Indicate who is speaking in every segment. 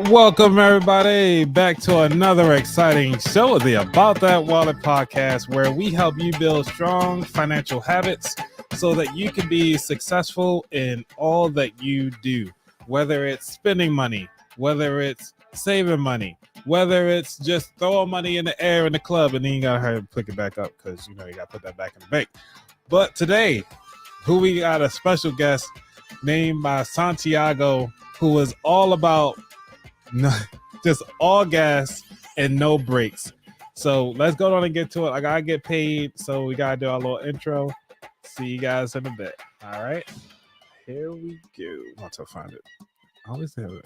Speaker 1: Welcome, everybody, back to another exciting show of the About That Wallet podcast, where we help you build strong financial habits so that you can be successful in all that you do, whether it's spending money, whether it's saving money, whether it's just throwing money in the air in the club and then you gotta hurry and pick it back up because you gotta put that back in the bank. But today, we got a special guest named by Santiago, who is all about just all gas and no brakes. So let's go on and get to it. I gotta get paid, so we gotta do our little intro. See you guys in a bit. All right, here we go. Once I find it, I always have this.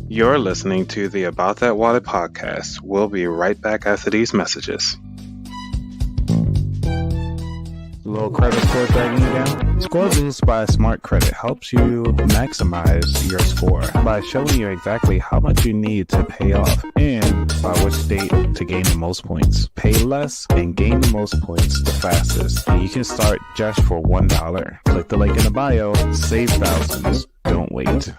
Speaker 2: You're listening to the About That Wallet podcast. We'll be right back after these messages.
Speaker 3: Little credit score dragging you down? Score Boost by Smart Credit helps you maximize your score by showing you exactly how much you need to pay off and by which date to gain the most points. Pay less and gain the most points the fastest. And you can start just for $1. Click the link in the bio. Save thousands. Don't wait.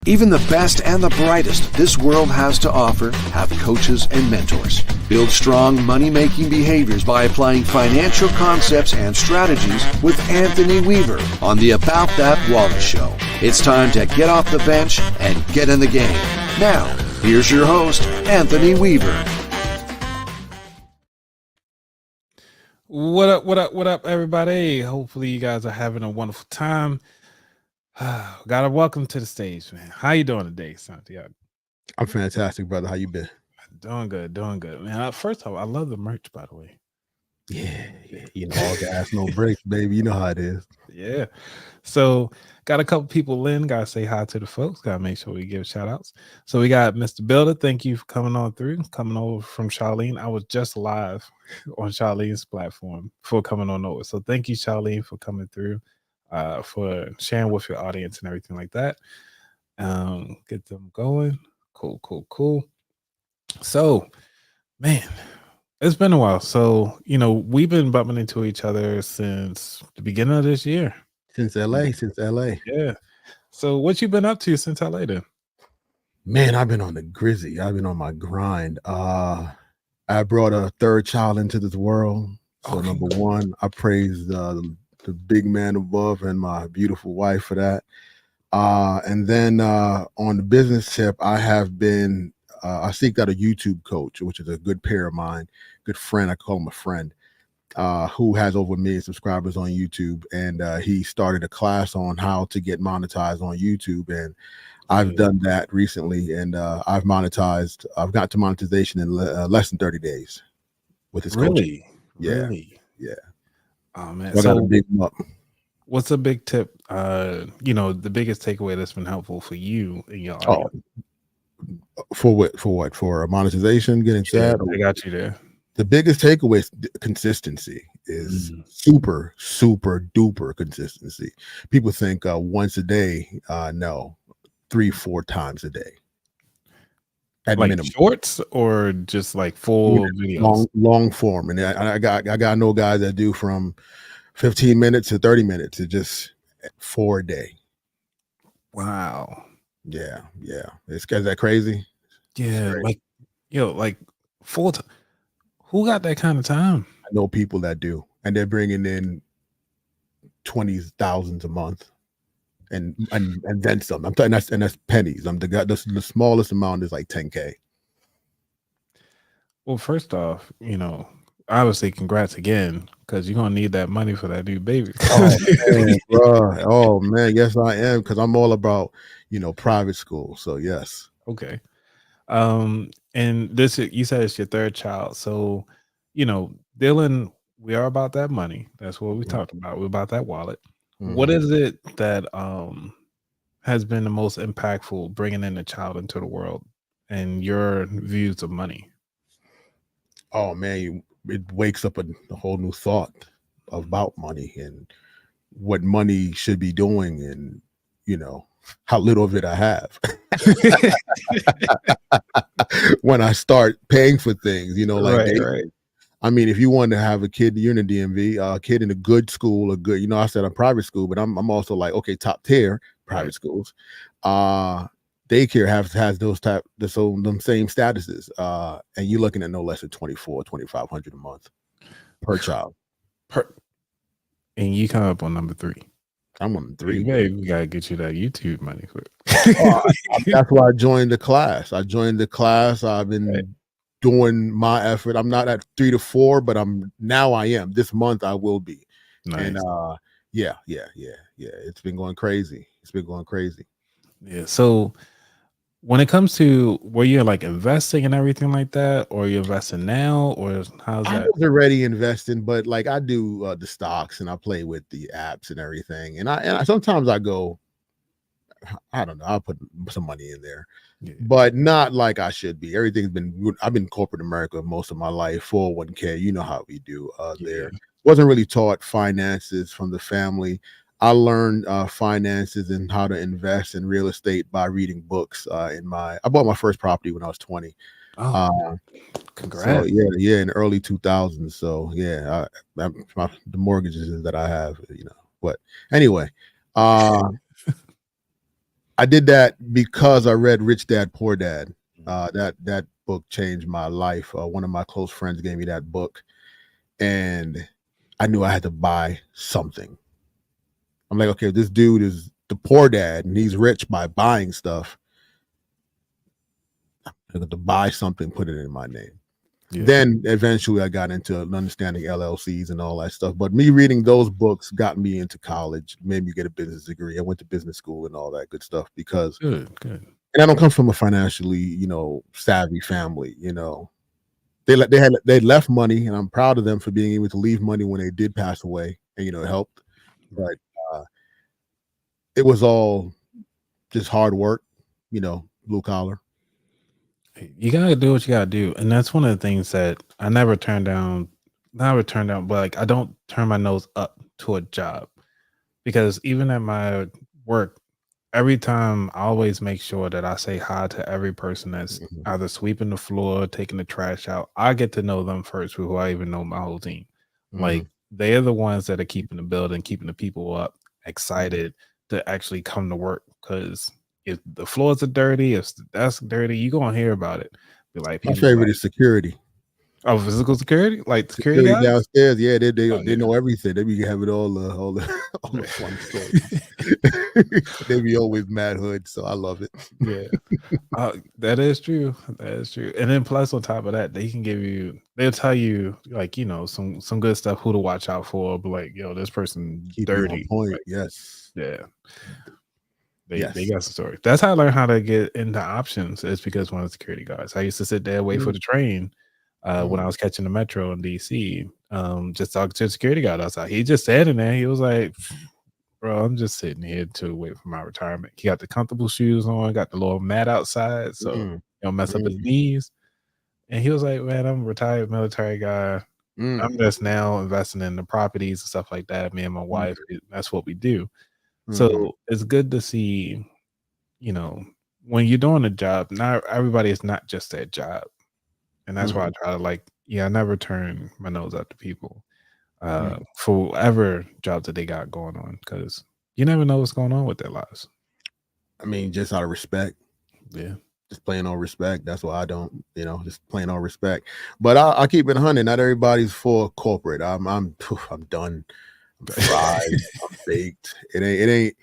Speaker 4: Even the best and the brightest this world has to offer have coaches and mentors. Build strong money-making behaviors by applying financial concepts and strategies with Anthony Weaver on the About That Wallet Show. It's time to get off the bench and get in the game. Now, here's your host, Anthony Weaver.
Speaker 1: What up, everybody? Hopefully you guys are having a wonderful time. Gotta welcome to the stage, man. How you doing today, Santiago?
Speaker 5: I'm fantastic, brother. How you been?
Speaker 1: Doing good, man. First off, I love the merch, by the way.
Speaker 5: Yeah. All gas, no brakes, baby. You know how it is.
Speaker 1: Yeah. So got a couple people in. Gotta say hi to the folks. Gotta make sure we give shout outs. So we got Mr. Builder. Thank you for coming on through, coming over from Charlene. I was just live on Charlene's platform for coming on over. So thank you, Charlene, for coming through. For sharing with your audience and everything like that. Get them going. Cool. So, man, it's been a while. So, we've been bumping into each other since the beginning of this year.
Speaker 5: Since LA.
Speaker 1: Yeah. So what you been up to since LA then?
Speaker 5: Man, I've been on the grizzy. I've been on my grind. I brought a third child into this world. So number one, I praise the big man above and my beautiful wife for that. And then on the business tip, I have been, I seeked out a YouTube coach, which is a good peer of mine, good friend. I call him a friend, who has over 1 million subscribers on YouTube. And he started a class on how to get monetized on YouTube. And I've done that recently. And I've got to monetization in less than 30 days with his coaching. Yeah.
Speaker 1: Oh man,
Speaker 5: I gotta big them up.
Speaker 1: What's a big tip? The biggest takeaway that's been helpful for you in your audience.
Speaker 5: For what? For monetization, getting set?
Speaker 1: I got you there.
Speaker 5: The biggest takeaway is consistency. Is super duper consistency. People think once a day. No, 3-4 times a day. At
Speaker 1: like
Speaker 5: minimum.
Speaker 1: Shorts or just like full videos?
Speaker 5: Long form. And I got no guys that do from 15 minutes to 30 minutes. It's just 4 a day.
Speaker 1: Wow.
Speaker 5: Yeah. Is that crazy?
Speaker 1: Yeah. Like full time. Who got that kind of time?
Speaker 5: I know people that do, and they're bringing in 20,000 a month. And then some. I'm telling you, that's pennies. I'm the guy. The smallest amount is like 10K.
Speaker 1: Well, first off, obviously, congrats again, because you're gonna need that money for that new baby.
Speaker 5: Oh man, yes I am, because I'm all about private school. So yes.
Speaker 1: Okay. And this, you said it's your third child, so Dylan, we are about that money. That's what we talked about. We're about that wallet. What is it that has been the most impactful bringing in a child into the world and your views of money?
Speaker 5: Oh man, it wakes up a whole new thought about money and what money should be doing, and how little of it I have. When I start paying for things,
Speaker 1: right.
Speaker 5: I mean, if you want to have a kid, you're in the DMV, a kid in a good school, I said a private school, but I'm also like, okay, top tier, private schools. Daycare has those them same statuses. And you're looking at no less than $2,500 a month per child.
Speaker 1: And you come up on number 3.
Speaker 5: I'm on 3.
Speaker 1: Maybe we gotta get you that YouTube money for
Speaker 5: That's why I joined the class. I've been doing my effort. I'm not at 3 to 4, but I am. This month I will be.
Speaker 1: Nice.
Speaker 5: And yeah. It's been going crazy.
Speaker 1: Yeah. So when it comes to were you like investing and everything like that, or you investing now, or how's that?
Speaker 5: I was already investing, but like I do the stocks and I play with the apps and everything. And I sometimes I go, I don't know, I'll put some money in there, but not like I should be. I've been in corporate America most of my life, 401k, you know how we do there. Wasn't really taught finances from the family. I learned finances and how to invest in real estate by reading books. I bought my first property when I was 20.
Speaker 1: Congrats!
Speaker 5: So, yeah, in the early 2000s. So yeah, the mortgages that I have, But anyway, I did that because I read Rich Dad Poor Dad. That book changed my life. One of my close friends gave me that book, and I knew I had to buy something. I'm like, okay, this dude is the poor dad and he's rich by buying stuff. I got to buy something, put it in my name. Yeah. Then eventually I got into understanding LLCs and all that stuff. But me reading those books got me into college, made me get a business degree. I went to business school and all that good stuff because
Speaker 1: good.
Speaker 5: And I don't come from a financially, savvy family, They left money, and I'm proud of them for being able to leave money when they did pass away, and it helped. But it was all just hard work, blue collar.
Speaker 1: You gotta do what you gotta do, and that's one of the things that I never turn down. But like I don't turn my nose up to a job, because even at my work, every time I always make sure that I say hi to every person that's either sweeping the floor, taking the trash out. I get to know them first before I even know my whole team. Like they're the ones that are keeping the building, keeping the people up, excited to actually come to work. Because if the floors are dirty, if the desk dirty, you're gonna hear about it. Be like,
Speaker 5: my favorite is security.
Speaker 1: Oh, physical security, like security guys?
Speaker 5: Downstairs. Yeah, they know everything. They be having all the fun stories. They be always mad hood, so I love it.
Speaker 1: Yeah, that is true. And then plus on top of that, they'll tell you like some good stuff, who to watch out for. But like, this person
Speaker 5: Keep
Speaker 1: dirty.
Speaker 5: On point.
Speaker 1: Like,
Speaker 5: yes.
Speaker 1: Yeah. They got some story. That's how I learned how to get into options. Is because one of the security guards. I used to sit there wait for the train. When I was catching the metro in DC, just talking to the security guard outside. He just standing there. He was like, bro, I'm just sitting here to wait for my retirement. He got the comfortable shoes on, got the little mat outside, so you don't mess up his knees. And he was like, man, I'm a retired military guy. I'm just now investing in the properties and stuff like that. Me and my wife, that's what we do. So it's good to see, when you're doing a job, not everybody is not just that job. And that's why I try to I never turn my nose up to people for whatever job that they got going on, because you never know what's going on with their lives.
Speaker 5: I mean, just out of respect.
Speaker 1: Yeah.
Speaker 5: Just plain on respect. That's why I don't, just plain on respect. But I keep it 100. Not everybody's for corporate. I'm done. I'm fried. I'm baked. It ain't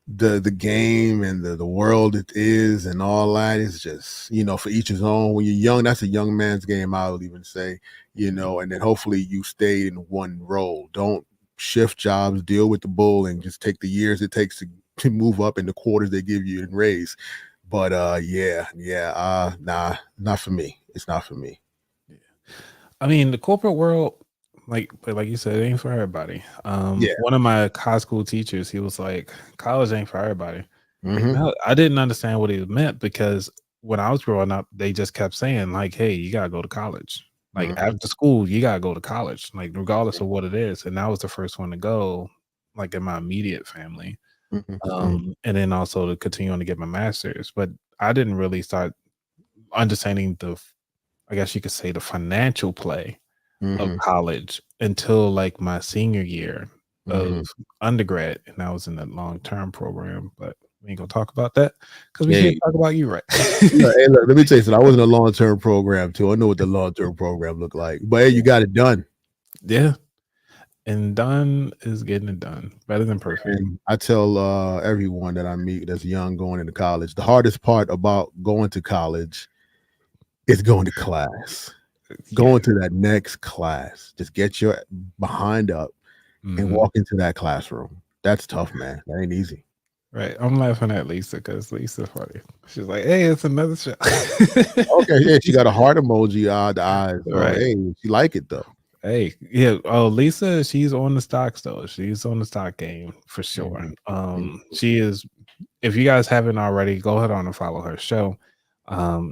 Speaker 5: the game and the world it is and all that is just, for each his own. When you're young, that's a young man's game, I would even say, and then hopefully you stay in one role. Don't shift jobs, deal with the bull, and just take the years it takes to move up in the quarters they give you and raise. But nah, not for me. It's not for me.
Speaker 1: Yeah. I mean, the corporate world, like you said, it ain't for everybody. One of my high school teachers, he was like, college ain't for everybody. Like, I didn't understand what he meant, because when I was growing up, they just kept saying like, hey, you gotta go to college. Like after school, you gotta go to college, like regardless of what it is. And I was the first one to go, like in my immediate family. And then also to continue on to get my master's. But I didn't really start understanding I guess you could say, the financial play of college until like my senior year of undergrad, and I was in the long-term program. But We ain't gonna talk about that because we
Speaker 5: Yeah.
Speaker 1: can't talk about you, right?
Speaker 5: Look, hey, look, let me tell you something. I was in a long-term program too. I know what the long-term program look like. But hey, you got it done.
Speaker 1: Yeah. And done is getting it done. Better than perfect.
Speaker 5: And I tell everyone that I meet that's young going into college, the hardest part about going to college is going to class. Going to that next class. Just get your behind up and walk into that classroom. That's tough, man. That ain't easy.
Speaker 1: Right. I'm laughing at Lisa because Lisa's funny. She's like, hey, it's another show.
Speaker 5: Okay, yeah, she got a heart emoji, the eyes. So,
Speaker 1: Right.
Speaker 5: hey, she like it though.
Speaker 1: Hey, yeah. Oh, Lisa, she's on the stocks though. She's on the stock game for sure. She is. If you guys haven't already, go ahead on and follow her show.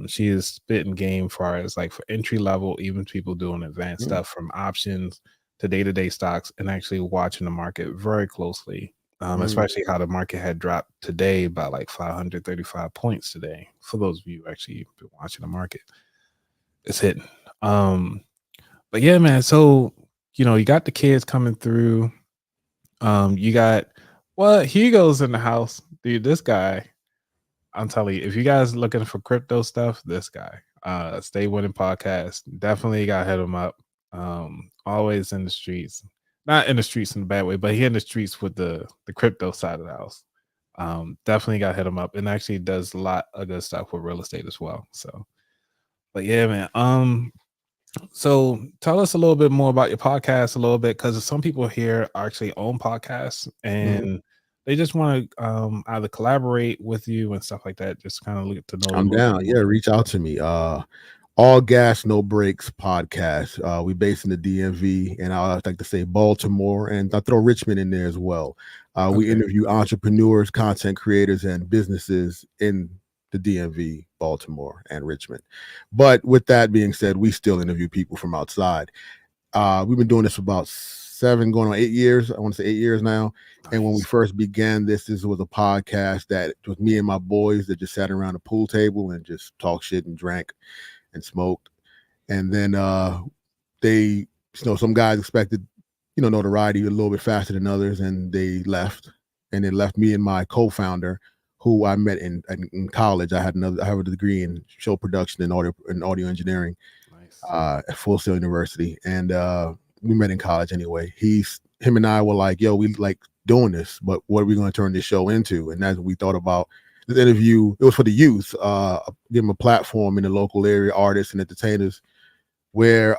Speaker 1: She is spitting game far as like for entry level, even people doing advanced stuff from options to day-to-day stocks and actually watching the market very closely. Especially how the market had dropped today by like 535 points today. For those of you who actually been watching the market, it's hitting. But yeah, man. So you got the kids coming through. You got Hugo's in the house, dude. This guy, I'm telling you, if you guys looking for crypto stuff, this guy, Stay Winning Podcast, definitely got to hit him up. Always in the streets. Not in the streets in a bad way, but he in the streets with the crypto side of the house. Definitely got to hit him up, and actually does a lot of good stuff with real estate as well. So, but yeah, man. So tell us a little bit more about your podcast a little bit, because some people here actually own podcasts and they just want to either collaborate with you and stuff like that. Just kind of look to know.
Speaker 5: I'm down. Yeah, reach out to me. All Gas, No Breaks podcast. We based in the DMV, and I like to say Baltimore, and I throw Richmond in there as well. We interview entrepreneurs, content creators, and businesses in the DMV, Baltimore, and Richmond. But with that being said, we still interview people from outside. We've been doing this for about 7 going on 8 years. I want to say 8 years now. Nice. And when we first began this was a podcast that was me and my boys that just sat around a pool table and just talked shit and drank and smoked. And then they, some guys expected, notoriety a little bit faster than others, and they left. And then left me and my co-founder, who I met in college. I have a degree in show production and audio engineering. Nice. At Full Sail University. And we met in college anyway. Him and I were like, yo, we like doing this, but what are we going to turn this show into? And that's what we thought about. This interview, it was for the youth, give them a platform in the local area, artists and entertainers, where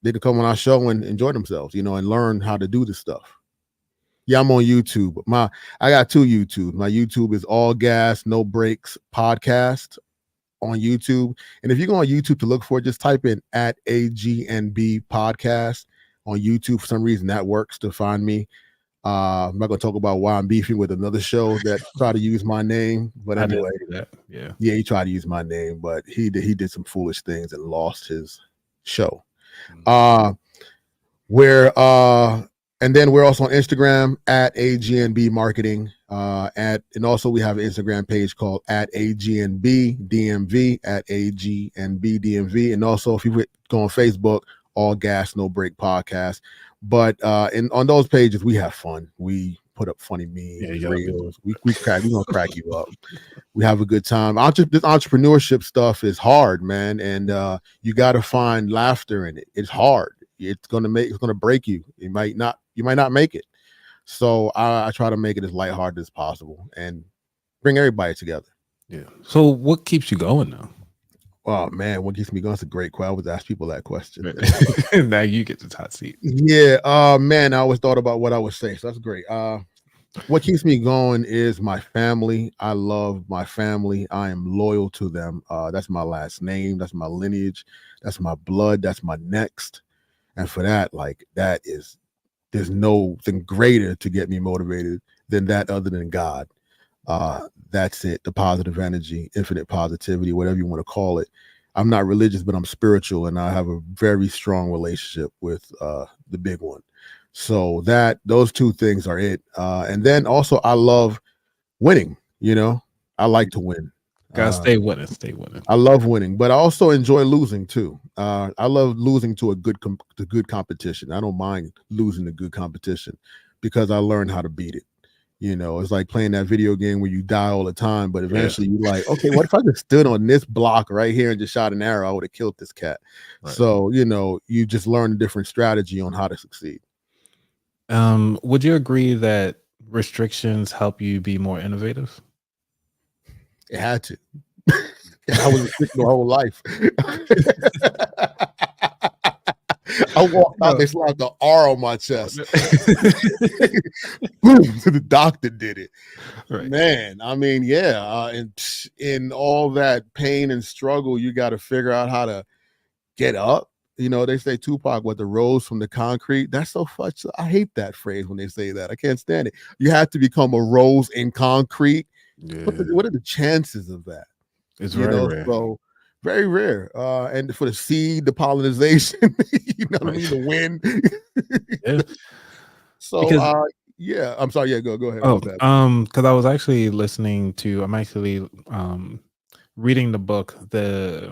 Speaker 5: they could come on our show and enjoy themselves, and learn how to do this stuff. Yeah, I'm on YouTube. I got 2 YouTubes. My YouTube is All Gas, No Breaks Podcast on YouTube. And if you go on YouTube to look for it, just type in @AGNB Podcast on YouTube. For some reason, that works to find me. I'm not going to talk about why I'm beefing with another show that tried to use my name. But anyway, yeah, he tried to use my name, but he did some foolish things and lost his show. And then we're also on Instagram @AGNB Marketing. And also we have an Instagram page called @AGNB DMV, @AGNB DMV. And also if you go on Facebook, All Gas, No Break Podcast. But on those pages, we have fun. We put up funny memes, reels. We're gonna crack you up. We have a good time. This entrepreneurship stuff is hard, man. And you gotta find laughter in it. It's hard. It's gonna break you. You might not make it. So I try to make it as lighthearted as possible and bring everybody together.
Speaker 1: Yeah. So what keeps you going now?
Speaker 5: Oh man, what keeps me going? It's a great question. I always ask people that question.
Speaker 1: Now you get the hot seat.
Speaker 5: Yeah. Man, I always thought about what I would say. So that's great. What keeps me going is my family. I love my family. I am loyal to them. That's my last name. That's my lineage. That's my blood. That's my next. And for that, there's nothing greater to get me motivated than that other than God. That's it. The positive energy, infinite positivity, whatever you want to call it. I'm not religious, but I'm spiritual, and I have a very strong relationship with the big one. So those 2 things are it. And then also I love winning. I like to win.
Speaker 1: Gotta stay winning.
Speaker 5: I love winning, but I also enjoy losing too. I love losing to a good competition. I don't mind losing to good competition because I learned how to beat it. It's like playing that video game where you die all the time, but eventually you're like, okay, what if I just stood on this block right here and just shot an arrow? I would have killed this cat.
Speaker 1: Right.
Speaker 5: So, you just learn a different strategy on how to succeed.
Speaker 1: Would you agree that restrictions help you be more innovative?
Speaker 5: It had to. I was restricted my whole life. I walked out, they slapped the R on my chest. Boom, the doctor did it.
Speaker 1: Right.
Speaker 5: Man, I mean, yeah. And in all that pain and struggle, you got to figure out how to get up. They say Tupac, what, the rose from the concrete? That's so much. I hate that phrase when they say that. I can't stand it. You have to become a rose in concrete.
Speaker 1: Yeah.
Speaker 5: What are the chances of that?
Speaker 1: It's very rare.
Speaker 5: So very rare. And for the seed, the pollination, what I mean, the wind.
Speaker 1: Yeah.
Speaker 5: So yeah, I'm sorry. Yeah, go ahead.
Speaker 1: Oh, because I was actually I'm actually reading the book, they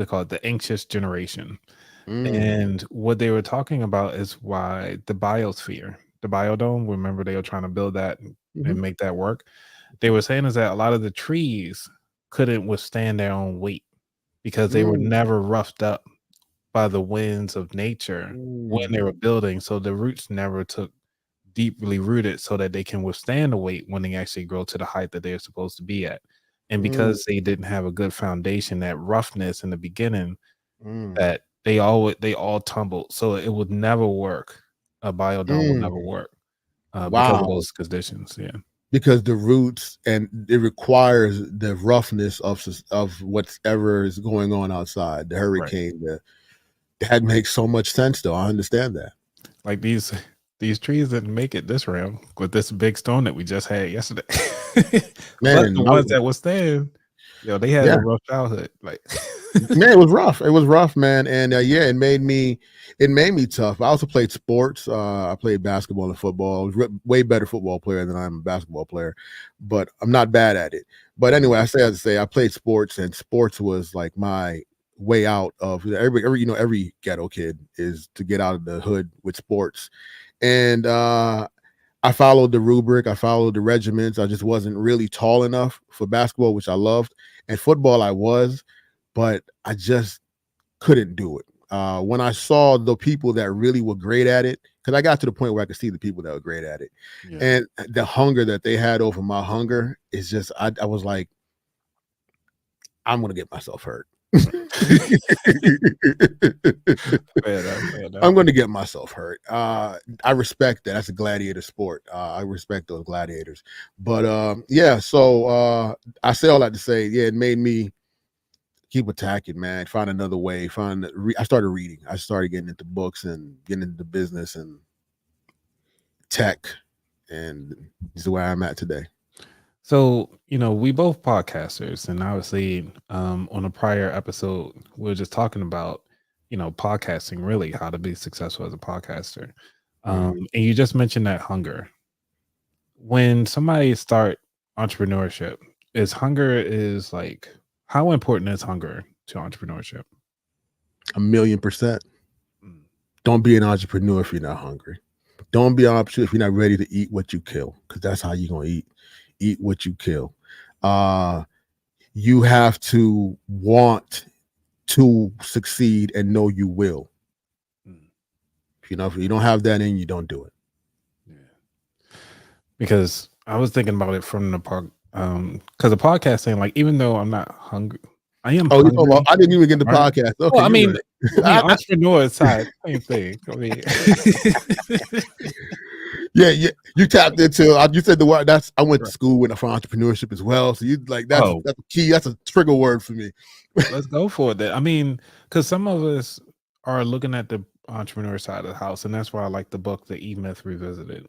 Speaker 1: call it The Anxious Generation. And what they were talking about is why the biosphere, the biodome, remember they were trying to build that and make that work. They were saying is that a lot of the trees couldn't withstand their own weight because they were never roughed up by the winds of nature when they were building. So the roots never took deeply rooted so that they can withstand the weight when they actually grow to the height that they're supposed to be at. And because they didn't have a good foundation, that roughness in the beginning, that they all tumbled. So it would never work. A biodome would never work because of those conditions. Yeah.
Speaker 5: Because the roots, and it requires the roughness of whatever is going on outside, the hurricane. That makes so much sense, though. I understand that.
Speaker 1: Like these trees didn't make it this round with this big storm that we just had yesterday.
Speaker 5: Man,
Speaker 1: but the ones that was staying, they had a rough childhood. Like,
Speaker 5: man, it was rough. It was rough, man. And it made me tough. I also played sports. I played basketball and football. I was way better football player than I'm a basketball player, but I'm not bad at it. But anyway, I played sports, and sports was like my way out of every ghetto kid is to get out of the hood with sports. And I followed the rubric. I followed the regiments. I just wasn't really tall enough for basketball, which I loved. And football I was, but I just couldn't do it. When I saw the people that really were great at it, because I got to the point where I could see the people that were great at it. Yeah. And the hunger that they had over my hunger is just, I was like, I'm going to get myself hurt. I'm going to get myself hurt. I respect that. That's a gladiator sport. I respect those gladiators. But so I say all that to say, it made me keep attacking, man. Find another way. I started reading. I started getting into books and getting into business and tech, and this is where I'm at today.
Speaker 1: So, we both podcasters, and obviously on a prior episode, we were just talking about, podcasting, really how to be successful as a podcaster. And you just mentioned that hunger. When somebody start entrepreneurship, how important is hunger to entrepreneurship?
Speaker 5: 1,000,000%. Don't be an entrepreneur if you're not hungry. Don't be an entrepreneur if you're not ready to eat what you kill, because that's how you're going to eat what you kill. You have to want to succeed and know you will. If you don't have that in you, don't do it.
Speaker 1: Yeah. Because I was thinking about it from the part, because the podcasting, like, even though I'm not hungry, I am.
Speaker 5: Oh, hungry. I didn't even get the podcast. Okay,
Speaker 1: well, I mean, entrepreneur side, same thing. I mean,
Speaker 5: yeah, you tapped into. You said the word. I went to school for entrepreneurship as well. So you that's a key. That's a trigger word for me.
Speaker 1: Let's go for it. I mean, because some of us are looking at the entrepreneur side of the house, and that's why I like the book, The E-Myth Revisited.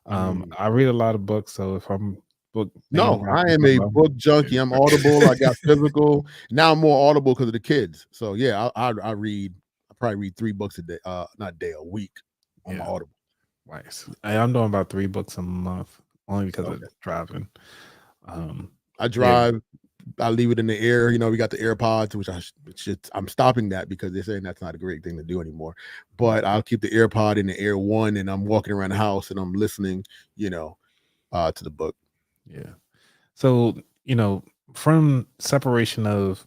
Speaker 1: I read a lot of books, so if I'm book,
Speaker 5: I am a book junkie. I'm Audible. I got physical. Now I'm more Audible because of the kids. So yeah, I read. I probably read 3 books a day. Not a day, a week on my Audible.
Speaker 1: Nice. I'm doing about 3 books a month, only because of driving.
Speaker 5: I drive. Yeah. I leave it in the air. We got the AirPods, which I'm stopping that because they're saying that's not a great thing to do anymore. But I'll keep the AirPod in the Air 1, and I'm walking around the house and I'm listening. to the book.
Speaker 1: Yeah. So, from separation of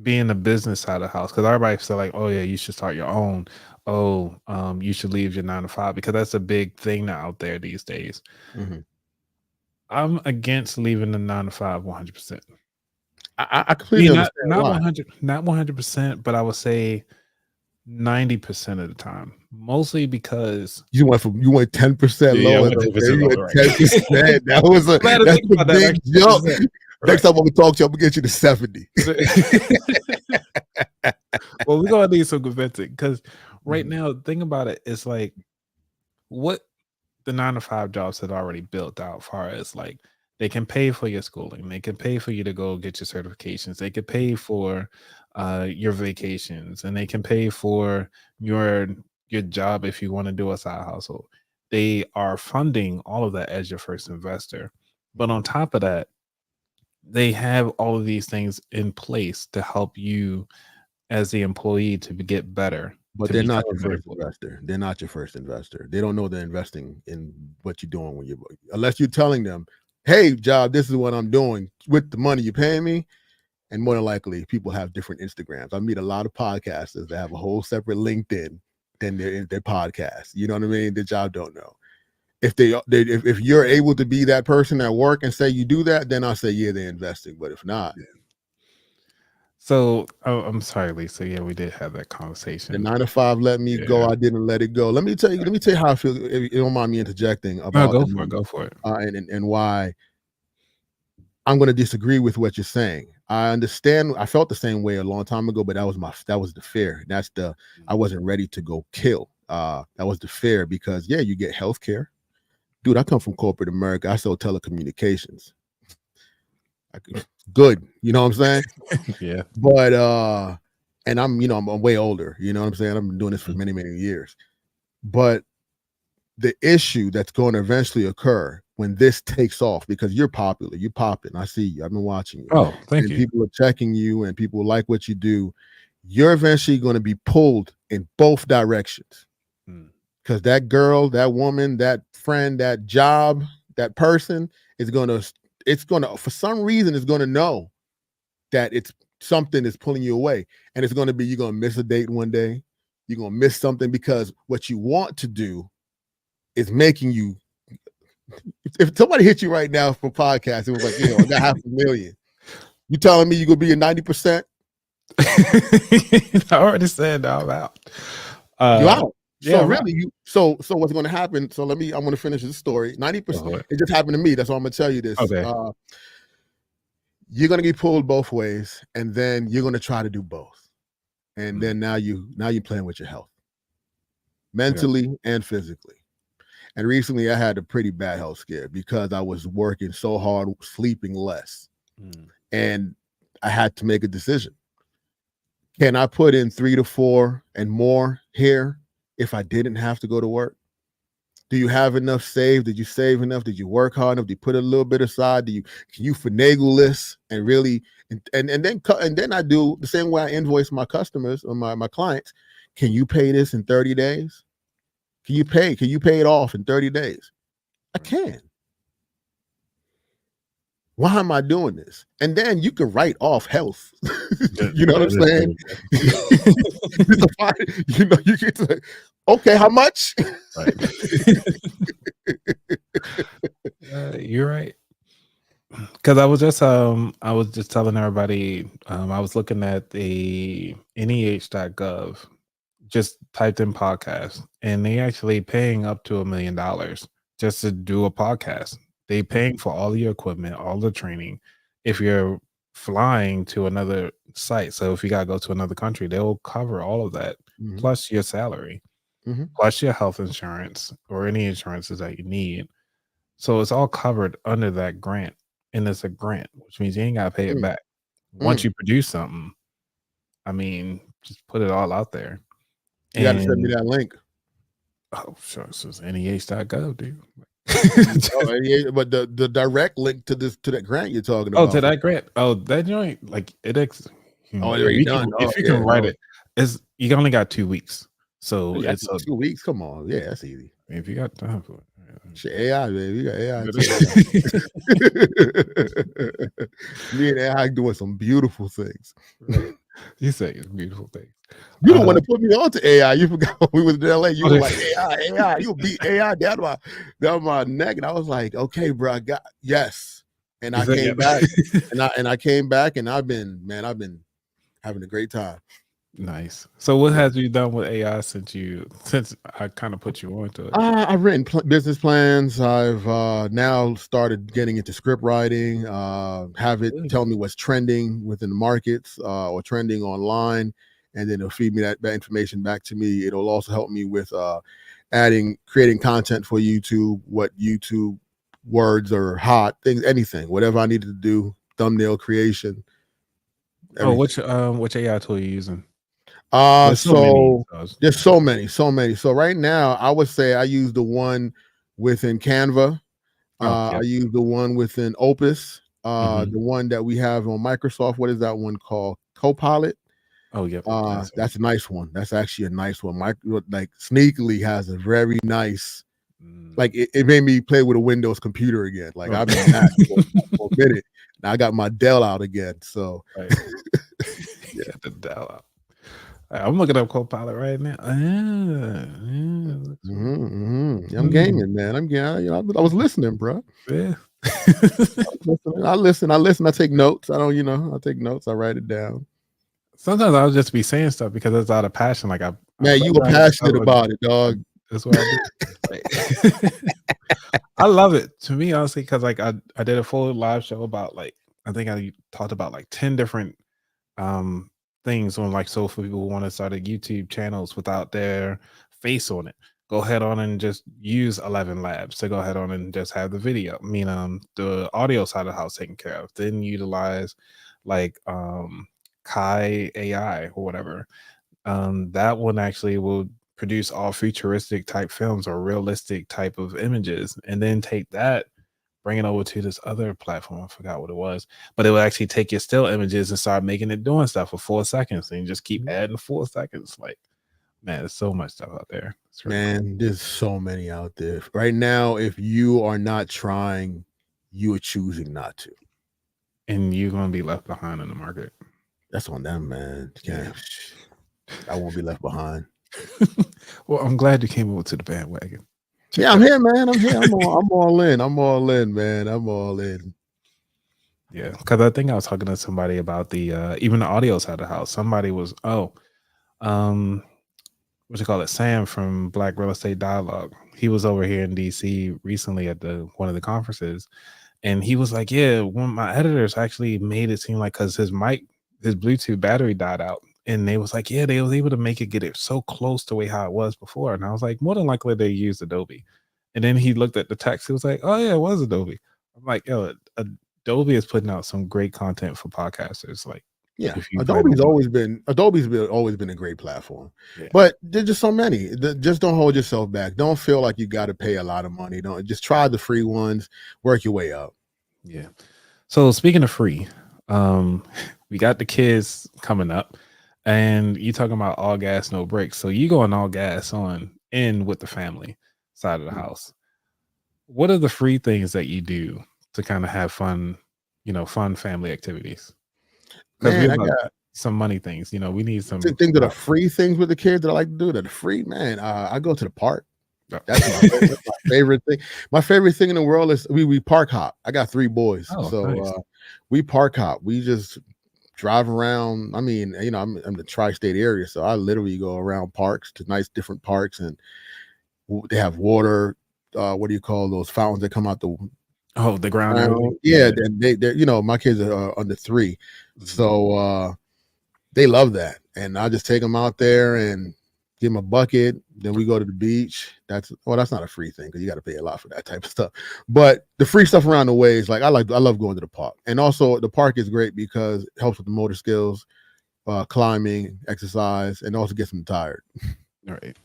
Speaker 1: being the business side of the house, because everybody feel like, oh yeah, you should start your own. Oh, you should leave your 9 to 5, because that's a big thing now out there these days.
Speaker 5: Mm-hmm.
Speaker 1: I'm against leaving the 9 to 5 100%.
Speaker 5: I completely understand
Speaker 1: not
Speaker 5: why.
Speaker 1: 100%, but I would say 90% of the time, mostly because
Speaker 5: You went 10%
Speaker 1: Yeah, I
Speaker 5: lower.
Speaker 1: went
Speaker 5: Okay?
Speaker 1: 10%
Speaker 5: You went
Speaker 1: lower, right.
Speaker 5: 10%. That's a big jump. Next time I'm gonna talk to you, I'm gonna get you to 70.
Speaker 1: Well, we're gonna need some convincing, because right
Speaker 5: Mhm.
Speaker 1: now, think about it. It's like what the 9 to 5 jobs had already built out, far as like they can pay for your schooling, they can pay for you to go get your certifications, they can pay for your vacations, and they can pay for your job if you want to do a side hustle. They are funding all of that as your first investor. But on top of that, they have all of these things in place to help you as the employee to get better.
Speaker 5: But
Speaker 1: to
Speaker 5: they're
Speaker 1: become
Speaker 5: not
Speaker 1: a
Speaker 5: your
Speaker 1: better
Speaker 5: first
Speaker 1: employee.
Speaker 5: investor. They're not your first investor. They don't know they're investing in what you're doing when unless you're telling them, hey, job, this is what I'm doing with the money you're paying me. And more than likely, people have different Instagrams. I meet a lot of podcasters that have a whole separate LinkedIn than their podcast. You know what I mean? The job don't know. If you're able to be that person at work and say you do that, then I'll say, yeah, they're investing. But if not,
Speaker 1: So, I'm sorry, Lisa. Yeah, we did have that conversation.
Speaker 5: the 9 to 5 let me go. I didn't let it go. Let me tell you how I feel. If you don't mind me interjecting about
Speaker 1: Go for it.
Speaker 5: And why I'm going to disagree with what you're saying. I understand. I felt the same way a long time ago, but that was the fear. I wasn't ready to go kill. That was the fear, because you get health care. Dude, I come from corporate America. I sell telecommunications. Good. You know what I'm saying?
Speaker 1: Yeah.
Speaker 5: But and I'm way older. You know what I'm saying? I've been doing this for many, many years. But the issue that's going to eventually occur when this takes off, because you're popular, you're popping. I see you. I've been watching you.
Speaker 1: Oh, thank you.
Speaker 5: People are checking you, and people like what you do. You're eventually going to be pulled in both directions, because that girl, that woman, that friend, that job, that person is going to, for some reason, is going to know that it's something is pulling you away. And it's going to be, you're going to miss a date one day. You're going to miss something, because what you want to do is making you, if somebody hit you right now for podcast, it was like, I got $500,000. You telling me you're going to be at 90%?
Speaker 1: I already said I'm out.
Speaker 5: You're out.
Speaker 1: Yeah,
Speaker 5: so really, so what's going to happen? So I'm going to finish this story. 90%. It just happened to me. That's why I'm going to tell you this.
Speaker 1: Okay.
Speaker 5: You're going to get pulled both ways, and then you're going to try to do both, and then now you're playing with your health, mentally and physically. And recently, I had a pretty bad health scare because I was working so hard, sleeping less, and I had to make a decision. Can I put in 3 to 4 and more here if I didn't have to go to work? Do you have enough saved? Did you save enough? Did you work hard enough? Did you put a little bit aside? Can you finagle this and really and then I do the same way I invoice my customers or my clients. Can you pay this in 30 days? Can you pay it off in 30 days? I can. Why am I doing this? And then you can write off health. You know what I'm saying? You get to, okay, how much?
Speaker 1: Right. You're right. Because I was just telling everybody, I was looking at the NEH.gov, just typed in podcast, and they actually paying up to $1 million just to do a podcast. They paying for all your equipment, all the training. If you're flying to another site, so if you gotta go to another country, they will cover all of that, plus your salary, plus your health insurance or any insurances that you need. So it's all covered under that grant, and it's a grant, which means you ain't gotta pay it back. Once you produce something, I mean, just put it all out there.
Speaker 5: You got to send me that link.
Speaker 1: Oh, sure. So it's NEH.gov, dude.
Speaker 5: But the direct link to that grant you're talking about.
Speaker 1: Oh, to that grant. Oh, that joint, like it. If you can write it, you only got 2 weeks. So it's
Speaker 5: 2 weeks. Come on, yeah, that's easy.
Speaker 1: If you got time for it,
Speaker 5: Shit, AI, baby. You got AI. Me and AI doing some beautiful things.
Speaker 1: Right. You say it's beautiful things.
Speaker 5: You don't want to put me on to AI. You forgot when we was in LA. You were like, AI. You beat AI down my neck. And I was like, okay, bro, I got yes. And I came back. And I came back and I've been having a great time.
Speaker 1: Nice. So what have you done with AI since I kind of put you onto it?
Speaker 5: I've written business plans. I've now started getting into script writing, have it tell me what's trending within the markets or trending online, and then it'll feed me that information back to me. It'll also help me with creating content for YouTube, what YouTube words are hot, things, anything, whatever I needed to do, thumbnail creation.
Speaker 1: Everything. Which AI tool are you using?
Speaker 5: There's so many. So right now, I would say I use the one within Canva. I use the one within Opus. The one that we have on Microsoft. What is that one called? Copilot.
Speaker 1: Oh, yeah.
Speaker 5: That's a nice one. That's actually a nice one. Like sneakily has a very nice. Like it made me play with a Windows computer again. Like I've been Mac for a minute. Now I got my Dell out again. So
Speaker 1: yeah, the Dell out. I'm looking up Copilot right now.
Speaker 5: I'm gaming, man. I was listening, bro.
Speaker 1: Yeah.
Speaker 5: I listen. I take notes. I take notes. I write it down.
Speaker 1: Sometimes I'll just be saying stuff because it's out of passion. Like
Speaker 5: you were passionate about it, dog.
Speaker 1: That's what I do. I love it. To me, honestly, because like I did a full live show about I think I talked about 10 different things on so for people who want to start a YouTube channels without their face on it, go ahead on and just use 11 Labs to go ahead on and just have the video. I mean, the audio side of the house taken care of. Then utilize Kai AI or whatever. That one actually will produce all futuristic type films or realistic type of images, and then take that, bring it over to this other platform. I forgot what it was, but it will actually take your still images and start making it doing stuff for 4 seconds, and just keep adding 4 seconds. Like, man, there's so much stuff out there.
Speaker 5: Man, cool. There's so many out there right now. If you are not trying, you are choosing not to,
Speaker 1: and you're gonna be left behind in the market.
Speaker 5: That's on them, man. Yeah. I won't be left behind.
Speaker 1: Well, I'm glad you came over to the bandwagon.
Speaker 5: Yeah, I'm here, man. I'm here. I'm all in. I'm all in, man. I'm all in.
Speaker 1: Yeah, because I think I was talking to somebody about the even the audio side of the house. Somebody was what you call it, Sam from Black Real Estate Dialogue. He was over here in DC recently at one of the conferences, and he was like, yeah, one of my editors actually made it seem like, because his Bluetooth battery died out, and they was like, yeah, they was able to get it so close to how it was before. And I was like, more than likely they used Adobe. And then he looked at the text. He was like, oh yeah, it was Adobe. I'm like, yo, Adobe is putting out some great content for podcasters. Like,
Speaker 5: yeah, Adobe's always been a great platform. Yeah. But there's just so many. Just don't hold yourself back. Don't feel like you got to pay a lot of money. Don't just try the free ones. Work your way up.
Speaker 1: Yeah. So speaking of free, we got the kids coming up, and you talking about all gas, no brakes. So you going all gas in with the family side of the house. What are the free things that you do to kind of have fun, fun family activities? Because we got some money things, we need some
Speaker 5: things that are free things with the kids that I like to do that are free, man. I go to the park. That's my favorite thing. My favorite thing in the world is we park hop. I got 3 boys. Nice. We park hop. We just drive around. I mean, I'm in the tri-state area, so I literally go around parks to nice different parks, and they have water. What do you call those fountains that come out
Speaker 1: the ground?
Speaker 5: Yeah, they're my kids are under 3, so they love that, and I just take them out there and give them a bucket. Then we go to the beach. That's not a free thing because you got to pay a lot for that type of stuff. But the free stuff around the way is I love going to the park, and also the park is great because it helps with the motor skills, climbing, exercise, and also gets them tired.
Speaker 1: All right.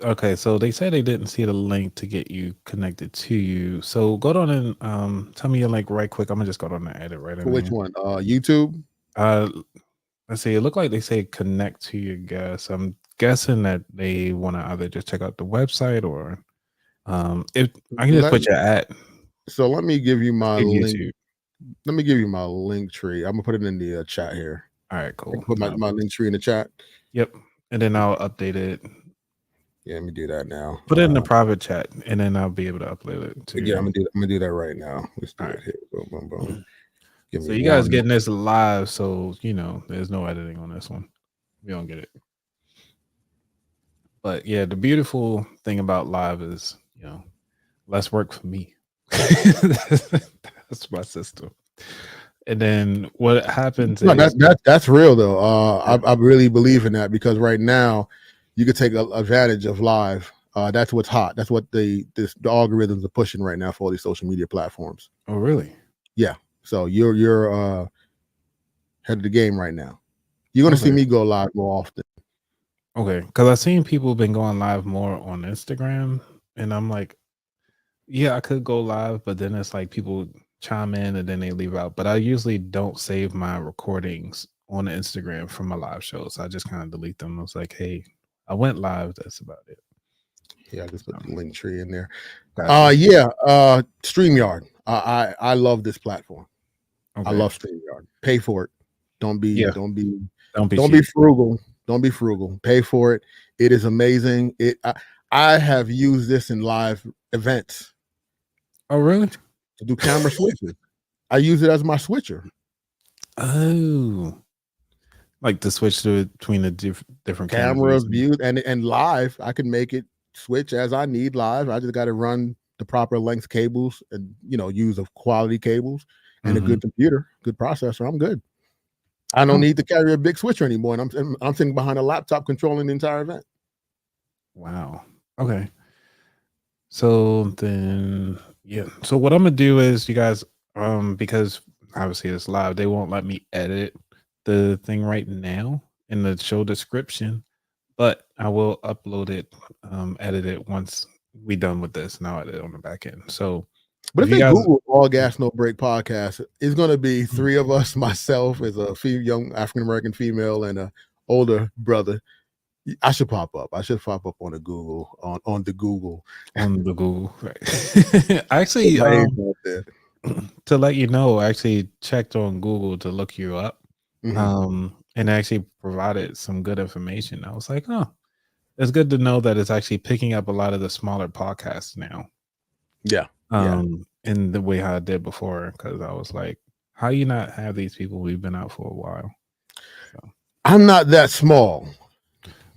Speaker 1: Okay, so they say they didn't see the link to get you connected to you. So go down and tell me your link right quick. I'm gonna just go down and edit right in.
Speaker 5: Which one? YouTube?
Speaker 1: Let's see. It looked like they say connect to your guest. I'm guessing that they want to either just check out the website or If I can just put your at
Speaker 5: So let me give you my link.
Speaker 1: YouTube.
Speaker 5: Let me give you my link tree. I'm gonna put it in the chat here.
Speaker 1: All right,
Speaker 5: I
Speaker 1: cool.
Speaker 5: can put my link tree in the chat.
Speaker 1: Yep, and then I'll update it.
Speaker 5: Yeah, let me do that now.
Speaker 1: Put it in the private chat, and then I'll be able to upload it to
Speaker 5: Yeah, I'm gonna do that right now. Let's do
Speaker 1: All
Speaker 5: it
Speaker 1: right.
Speaker 5: here. Boom, boom, boom. Give
Speaker 1: So
Speaker 5: me
Speaker 1: you guys
Speaker 5: one.
Speaker 1: getting this live, so there's no editing on this one. We don't get it. But yeah, the beautiful thing about live is, less work for me. That's my system. And then what happens
Speaker 5: No,
Speaker 1: is
Speaker 5: that's real though. I really believe in that because right now you could take advantage of live. That's what's hot. That's what the algorithms are pushing right now for all these social media platforms.
Speaker 1: Oh, really?
Speaker 5: Yeah. So you're head of the game right now. You're gonna see me go live more often.
Speaker 1: Okay, because I've seen people been going live more on Instagram, and I'm like, yeah, I could go live, but then it's like people chime in and then they leave out. But I usually don't save my recordings on Instagram from my live shows. I just kind of delete them. I was like, hey, I went live. That's about it.
Speaker 5: Yeah, I just put the link tree in there.
Speaker 1: Gotcha.
Speaker 5: StreamYard. I love this platform.
Speaker 1: Okay.
Speaker 5: I love StreamYard. Pay for it. Don't be frugal. Don't be frugal. Pay for it. It is amazing. I have used this in live events.
Speaker 1: Oh, really?
Speaker 5: To do camera switches. I use it as my switcher.
Speaker 1: Oh, like to switch between the different
Speaker 5: camera views and live. I can make it switch as I need live. I just got to run the proper length cables and use of quality cables and a good computer, good processor. I'm good. I don't need to carry a big switcher anymore, and I'm sitting behind a laptop controlling the entire event.
Speaker 1: Wow. Okay. So then, yeah. So what I'm gonna do is, you guys, because obviously it's live, they won't let me edit the thing right now in the show description, but I will upload it, edit it once we done with this, and I'll edit it on the back end. So,
Speaker 5: but if they Google All Gas No Break podcast, it's going to be three of us, myself as a young African-American female and a older brother. I should pop up. I should pop up on the Google, on the Google.
Speaker 1: Right. Actually, to let you know, I actually checked on Google to look you up, and actually provided some good information. I was like, oh, it's good to know that it's actually picking up a lot of the smaller podcasts now.
Speaker 5: Yeah.
Speaker 1: In the way how I did before, because I was like, how you not have these people? We've been out for a while. So.
Speaker 5: I'm not that small,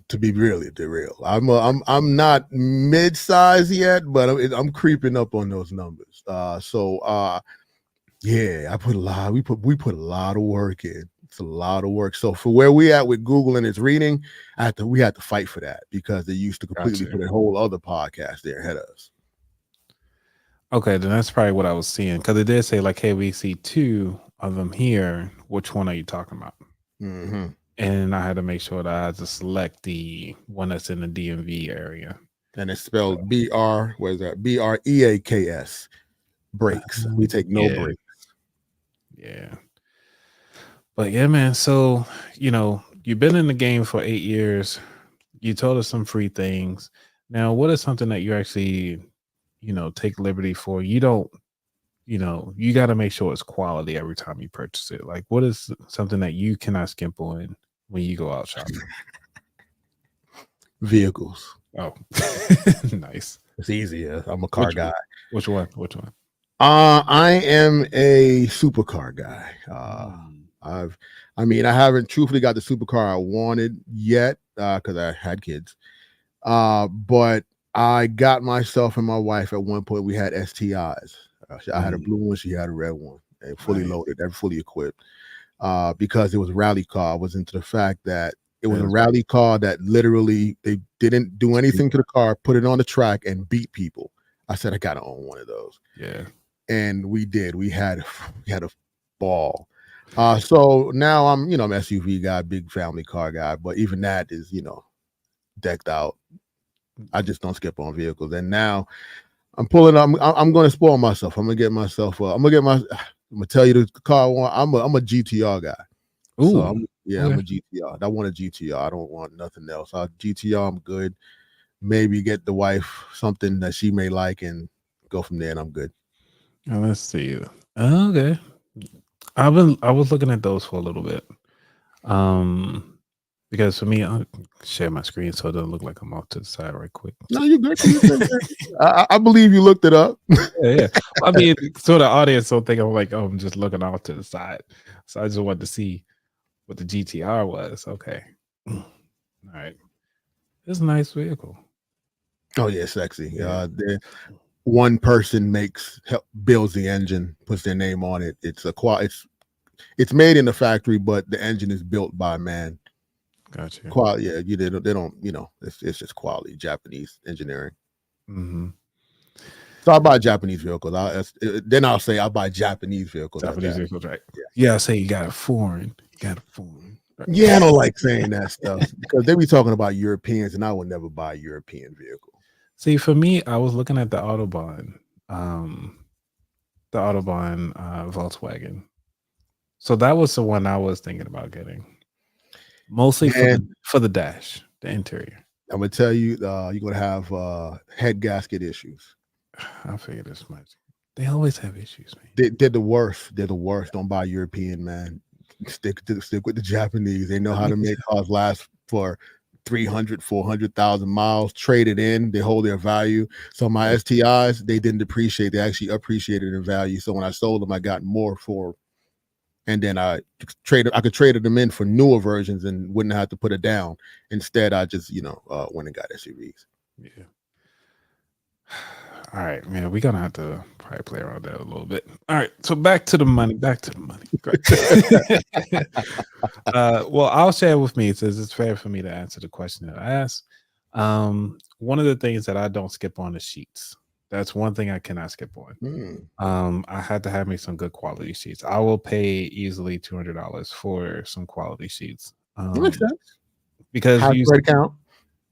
Speaker 5: to be really real. I'm not mid-size yet, but I'm creeping up on those numbers. Yeah, I put a lot. We put a lot of work in. It's a lot of work. So for where we at with Google and its reading, we had to fight for that because they used to completely put a whole other podcast there ahead of us.
Speaker 1: Okay, then that's probably what I was seeing, because it did say like, hey, we see two of them here. Which one are you talking about? And I had to make sure that I had to select the one that's in the DMV area.
Speaker 5: And it's spelled BREAKS. Breaks. We take no breaks.
Speaker 1: Yeah. But yeah, man. So, you've been in the game for 8 years. You told us some free things. Now, what is something that you actually, take liberty for? You don't, you got to make sure it's quality every time you purchase it. Like, what is something that you cannot skimp on when you go out shopping?
Speaker 5: Vehicles.
Speaker 1: Oh, nice.
Speaker 5: It's easier. I'm a car guy.
Speaker 1: Which one?
Speaker 5: I am a supercar guy. I haven't truthfully got the supercar I wanted yet because I had kids. But I got myself and my wife at one point. We had STIs. I had a blue one. She had a red one. And fully loaded. They're fully equipped. Because it was a rally car. I was into the fact that it was a rally car that literally they didn't do anything to the car, put it on the track and beat people. I said I gotta own one of those.
Speaker 1: Yeah.
Speaker 5: And we did. We had a ball. So now I'm an SUV guy, big family car guy, but even that is, decked out. I just don't skip on vehicles. And now I'm going to spoil myself. I'm going to tell you the car I want. I'm a GTR guy.
Speaker 1: Ooh.
Speaker 5: So I'm a GTR. I want a GTR. I don't want nothing else. GTR, I'm good. maybe get the wife something that she may like and go from there, and I'm good.
Speaker 1: Now, let's see. Okay. I was looking at those for a little bit. Because for me, I'll share my screen so it doesn't look like I'm off to the side right quick.
Speaker 5: No, you're good. You're good. I believe you looked it up.
Speaker 1: Yeah. I mean, so the audience don't think I'm like, oh, I'm just looking off to the side. So I just wanted to see what the GTR was. Okay. All right. It's a nice vehicle.
Speaker 5: Oh yeah, sexy. One person builds the engine, puts their name on it. It's made in the factory, but the engine is built by a man.
Speaker 1: Gotcha.
Speaker 5: Quality, they don't, it's just quality Japanese engineering.
Speaker 1: Mm-hmm.
Speaker 5: So I buy Japanese vehicles. Then I'll say I buy Japanese vehicles.
Speaker 1: Japanese vehicles, right? Yeah, I say you got a foreign. Right?
Speaker 5: Yeah, I don't like saying that stuff because they be talking about Europeans, and I would never buy a European vehicle.
Speaker 1: See, for me, I was looking at the Autobahn Volkswagen. So that was the one I was thinking about getting. Mostly for the dash, the interior.
Speaker 5: I'm gonna tell you, you're gonna have head gasket issues.
Speaker 1: I figured as much. They always have issues, man.
Speaker 5: They're the worst. They're the worst. Don't buy European, man. Stick with the Japanese. They know how to make cars last for 300, 400,000 miles. Traded in, they hold their value. So my STIs, they didn't depreciate. They actually appreciated in value. So when I sold them, I got more for. And then I could trade them in for newer versions and wouldn't have to put it down. Instead, I just, went and got SUVs.
Speaker 1: Yeah. All right, man. We're gonna have to probably play around that a little bit. All right, so back to the money. Great. Well, I'll share with me since it's fair for me to answer the question that I asked. One of the things that I don't skip on is sheets. That's one thing I cannot skip on. I had to have me some good quality sheets. I will pay easily $200 for some quality sheets.
Speaker 5: Makes sense.
Speaker 1: Because
Speaker 5: high thread count.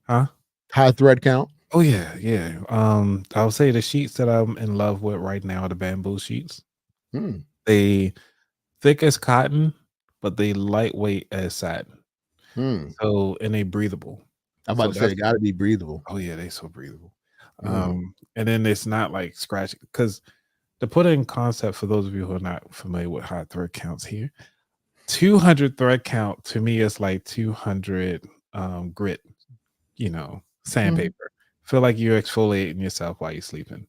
Speaker 1: Huh?
Speaker 5: High thread count.
Speaker 1: Oh yeah. I'll say the sheets that I'm in love with right now are the bamboo sheets. They thick as cotton, but they lightweight as satin. So and they breathable.
Speaker 5: I'm about to say, got to be breathable.
Speaker 1: Oh yeah, they so breathable. And then it's not like scratching, because to put it in concept for those of you who are not familiar with high thread counts here, 200 thread count to me is like 200 grit, sandpaper. Feel like you're exfoliating yourself while you're sleeping.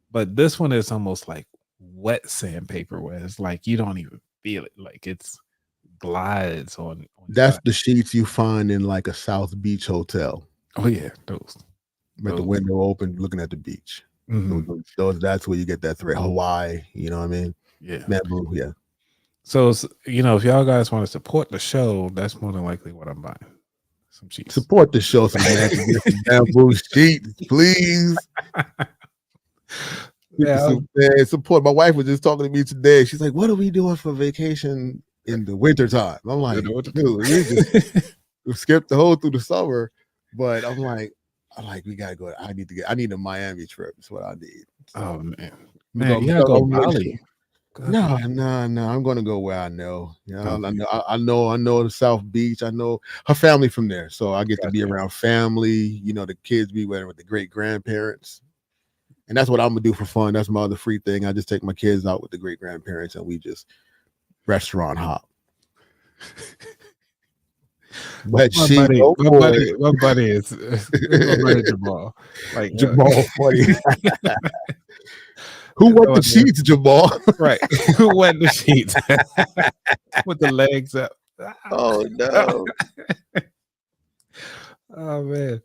Speaker 1: But this one is almost like wet sandpaper, where it's like you don't even feel it, like it's glides on
Speaker 5: That's the sheets you find in like a South Beach hotel.
Speaker 1: Oh yeah, those.
Speaker 5: With the window open, looking at the beach. That's where you get that thread. Hawaii, you know what I mean?
Speaker 1: Yeah.
Speaker 5: Bamboo, yeah.
Speaker 1: So, if y'all guys want to support the show, that's more than likely what I'm buying. Some sheets.
Speaker 5: Support the show, some bamboo sheets, please. Support. My wife was just talking to me today. She's like, "What are we doing for vacation in the wintertime?" I'm like, "Dude, we skipped the whole through the summer." But I'm like, we gotta go. I need a Miami trip. That's what I need. So,
Speaker 1: oh man, you gotta go to Bali.
Speaker 5: No. I'm gonna go where I know. I know the South Beach. I know her family from there, so I get to be around family. The kids be with the great grandparents, and that's what I'm gonna do for fun. That's my other free thing. I just take my kids out with the great grandparents, and we just restaurant hop. But
Speaker 1: my buddy is Jamal. Like
Speaker 5: Jamal, funny. Who wet the sheets, Jamal?
Speaker 1: Right. Who wet the sheets? With the legs up.
Speaker 5: Oh no.
Speaker 1: Oh man.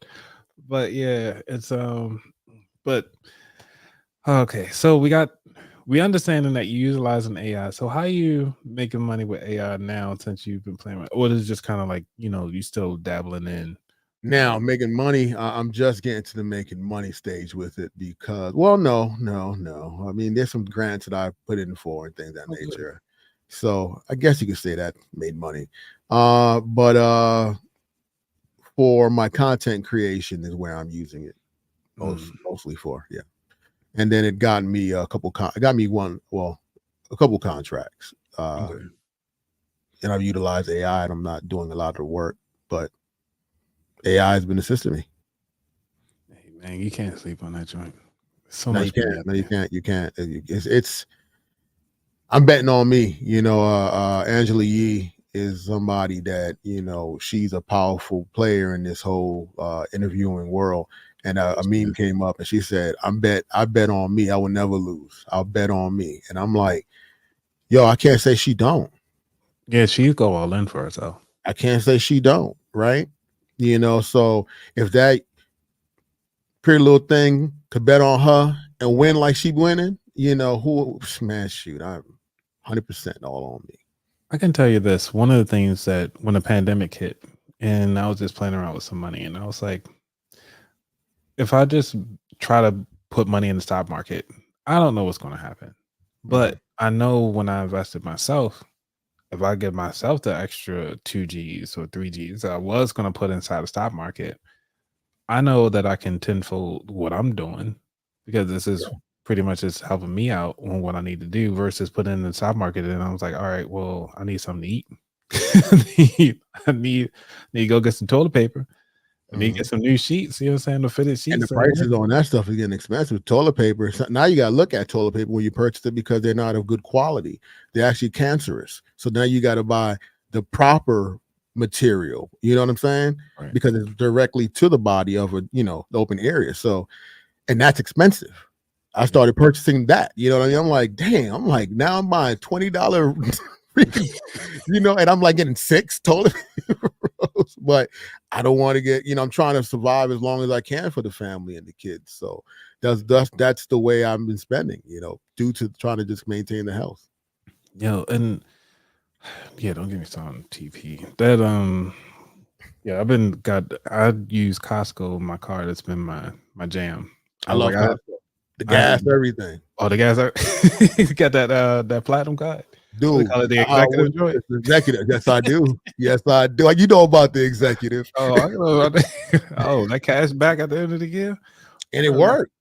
Speaker 1: But yeah, it's but okay. So we understanding that you utilizing AI. So how are you making money with AI now since you've been playing with, or is it just kind of like, you still dabbling in?
Speaker 5: Now making money, I'm just getting to the making money stage with it because, no. I mean, there's some grants that I put in for and things of that nature. So I guess you could say that made money. But for my content creation is where I'm using it mostly for, yeah. And then it got me a couple contracts. And I've utilized AI, and I'm not doing a lot of the work, but AI has been assisting me.
Speaker 1: Man, you can't sleep on that joint. So
Speaker 5: No,
Speaker 1: much
Speaker 5: you can't.
Speaker 1: money out
Speaker 5: No, you
Speaker 1: there.
Speaker 5: can't. You can't. It's I'm betting on me. Angela Yee is somebody that, she's a powerful player in this whole interviewing world. And a meme came up and she said, I bet on me. I will never lose. I'll bet on me. And I'm like, yo, I can't say she don't.
Speaker 1: Yeah, she go all in for herself.
Speaker 5: I can't say she don't, right? So if that pretty little thing could bet on her and win like she winning, man, shoot, I'm 100% all on me.
Speaker 1: I can tell you this. One of the things that when the pandemic hit and I was just playing around with some money and I was like, if I just try to put money in the stock market, I don't know what's going to happen. But I know when I invested myself, if I give myself the extra 2Gs or 3Gs that I was going to put inside the stock market, I know that I can tenfold what I'm doing because this is pretty much just helping me out on what I need to do versus putting in the stock market. And I was like, all right, well, I need something to eat. I need to go get some toilet paper. I need to get some new sheets. You know what I'm saying? The fitted sheets.
Speaker 5: And the prices on that stuff is getting expensive. Toilet paper. So now you got to look at toilet paper when you purchase it because they're not of good quality. They're actually cancerous. So now you got to buy the proper material. You know what I'm saying?
Speaker 1: Right.
Speaker 5: Because it's directly to the body of the open area. So, and that's expensive. I started purchasing that. You know what I mean? I'm like, damn. I'm like, now I'm buying $20. And I'm like getting 6 toilet paper rolls, but I don't want to get, I'm trying to survive as long as I can for the family and the kids. So that's the way I've been spending, due to trying to just maintain the health.
Speaker 1: And don't get me started on TP. That I use Costco in my car. That's been my jam.
Speaker 5: I love Costco. The gas, everything.
Speaker 1: Oh, the gas. You got that platinum card?
Speaker 5: Dude,
Speaker 1: call it the executive joint?
Speaker 5: Executive. Yes, I do. Yes, I do. You know about the executive.
Speaker 1: Oh, I know about that. Oh, that cash back at the end of the year.
Speaker 5: And it worked.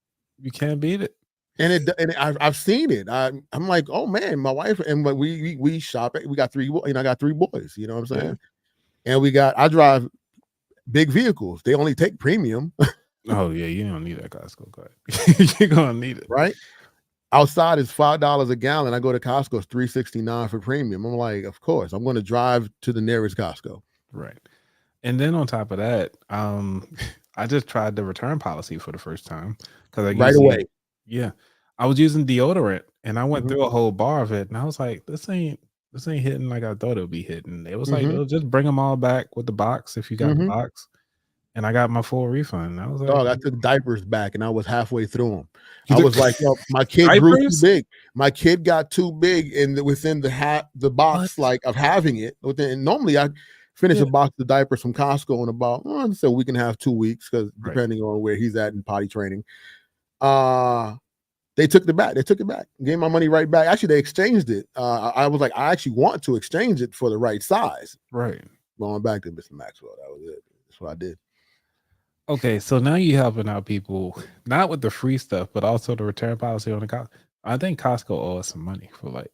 Speaker 1: You can't beat it.
Speaker 5: And I've seen it. I'm like, oh man, my wife and we shop it. We got 3. I got 3 boys. You know what I'm saying? Yeah. And I drive big vehicles. They only take premium.
Speaker 1: Oh yeah, you don't need that Costco card. You're gonna need it,
Speaker 5: right? Outside is $5 a gallon. I go to Costco, it's $3.69 for premium. I'm like, of course, I'm going to drive to the nearest Costco.
Speaker 1: Right. And then on top of that, I just tried the return policy for the first time because
Speaker 5: right away.
Speaker 1: Yeah, I was using deodorant and I went through a whole bar of it, and I was like, this ain't hitting like I thought it would be hitting. It was like, just bring them all back with the box if you got the box. And I got my full refund. I was like,
Speaker 5: dog, I took diapers back and I was halfway through them. I was like, my kid grew too big. My kid got too big within the box of having it. And normally I finish a box of diapers from Costco in about so we can have 2 weeks because depending on where he's at in potty training. They took it back. Gave my money right back. Actually, they exchanged it. I was like, I actually want to exchange it for the right size.
Speaker 1: Right.
Speaker 5: Going back to Mr. Maxwell. That was it. That's what I did.
Speaker 1: Okay, so now you're helping out people, not with the free stuff, but also the return policy on the Costco. I think Costco owes us some money for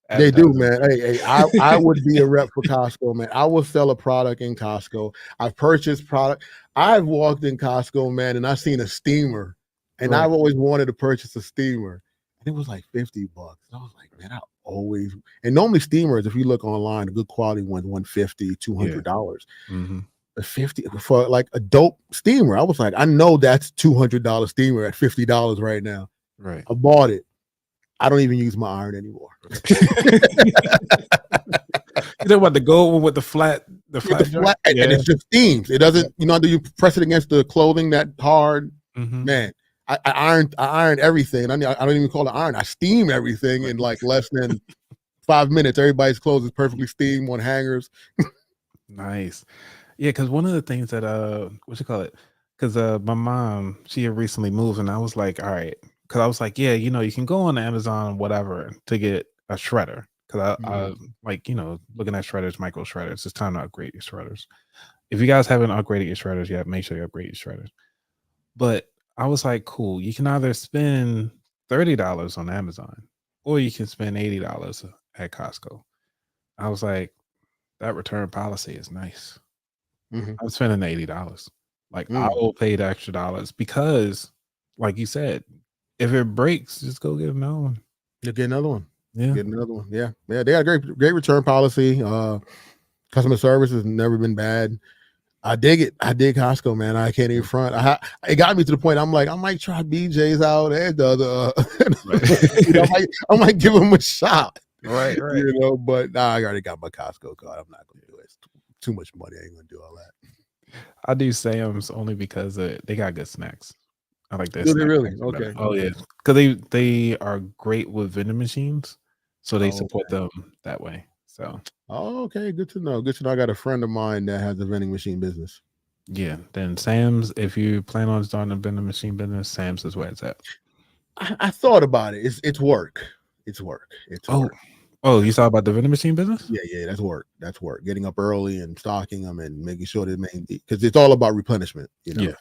Speaker 5: they do, man. Hey, I would be a rep for Costco, man. I will sell a product in Costco. I've purchased product. I've walked in Costco, man, and I've seen a steamer, and I've always wanted to purchase a steamer, and it was like $50. I was like, man, and normally steamers, if you look online, the good quality ones, $150, $200. 50 for like a dope steamer. I was like, I know that's $200 steamer at $50 right now.
Speaker 1: Right.
Speaker 5: I bought it. I don't even use my iron anymore.
Speaker 1: You know about the gold one with the flat,
Speaker 5: and it just steams. It doesn't, you press it against the clothing that hard. Man, I iron everything. I don't even call it iron. I steam everything in like less than 5 minutes. Everybody's clothes is perfectly steamed on hangers.
Speaker 1: Nice. Yeah, because one of the things that because my mom, she had recently moved, and I was like, all right, because I was like, yeah, you can go on Amazon, whatever, to get a shredder. Because I like, looking at shredders, micro shredders, it's time to upgrade your shredders. If you guys haven't upgraded your shredders yet, make sure you upgrade your shredders. But I was like, cool, you can either spend $30 on Amazon or you can spend $80 at Costco. I was like, that return policy is nice. I'm spending $80. Like I will pay the extra dollars because, like you said, if it breaks, just go get another one.
Speaker 5: You get another one.
Speaker 1: Yeah.
Speaker 5: Get another one. Yeah. Yeah. They got a great return policy. Customer service has never been bad. I dig it. I dig Costco, man. I can't even front. It got me to the point. I'm like, I might try BJ's out and the other. I might give them a shot.
Speaker 1: Right.
Speaker 5: You know, but I already got my Costco card. I'm not going to do it. It's too much money. I ain't going to do all that.
Speaker 1: I do Sam's only because they got good snacks. I like that.
Speaker 5: Do they really? Okay.
Speaker 1: Oh yeah, because they are great with vending machines, so they support them that way. So.
Speaker 5: Oh, okay. Good to know. Good to know. I got a friend of mine that has a vending machine business.
Speaker 1: Yeah. Then Sam's, if you plan on starting a vending machine business, Sam's is where it's at.
Speaker 5: I thought about it. It's work. It's work. Work.
Speaker 1: Oh, you thought about the vending machine business?
Speaker 5: Yeah. That's work. That's work. Getting up early and stocking them and making sure they because it's all about replenishment. You know.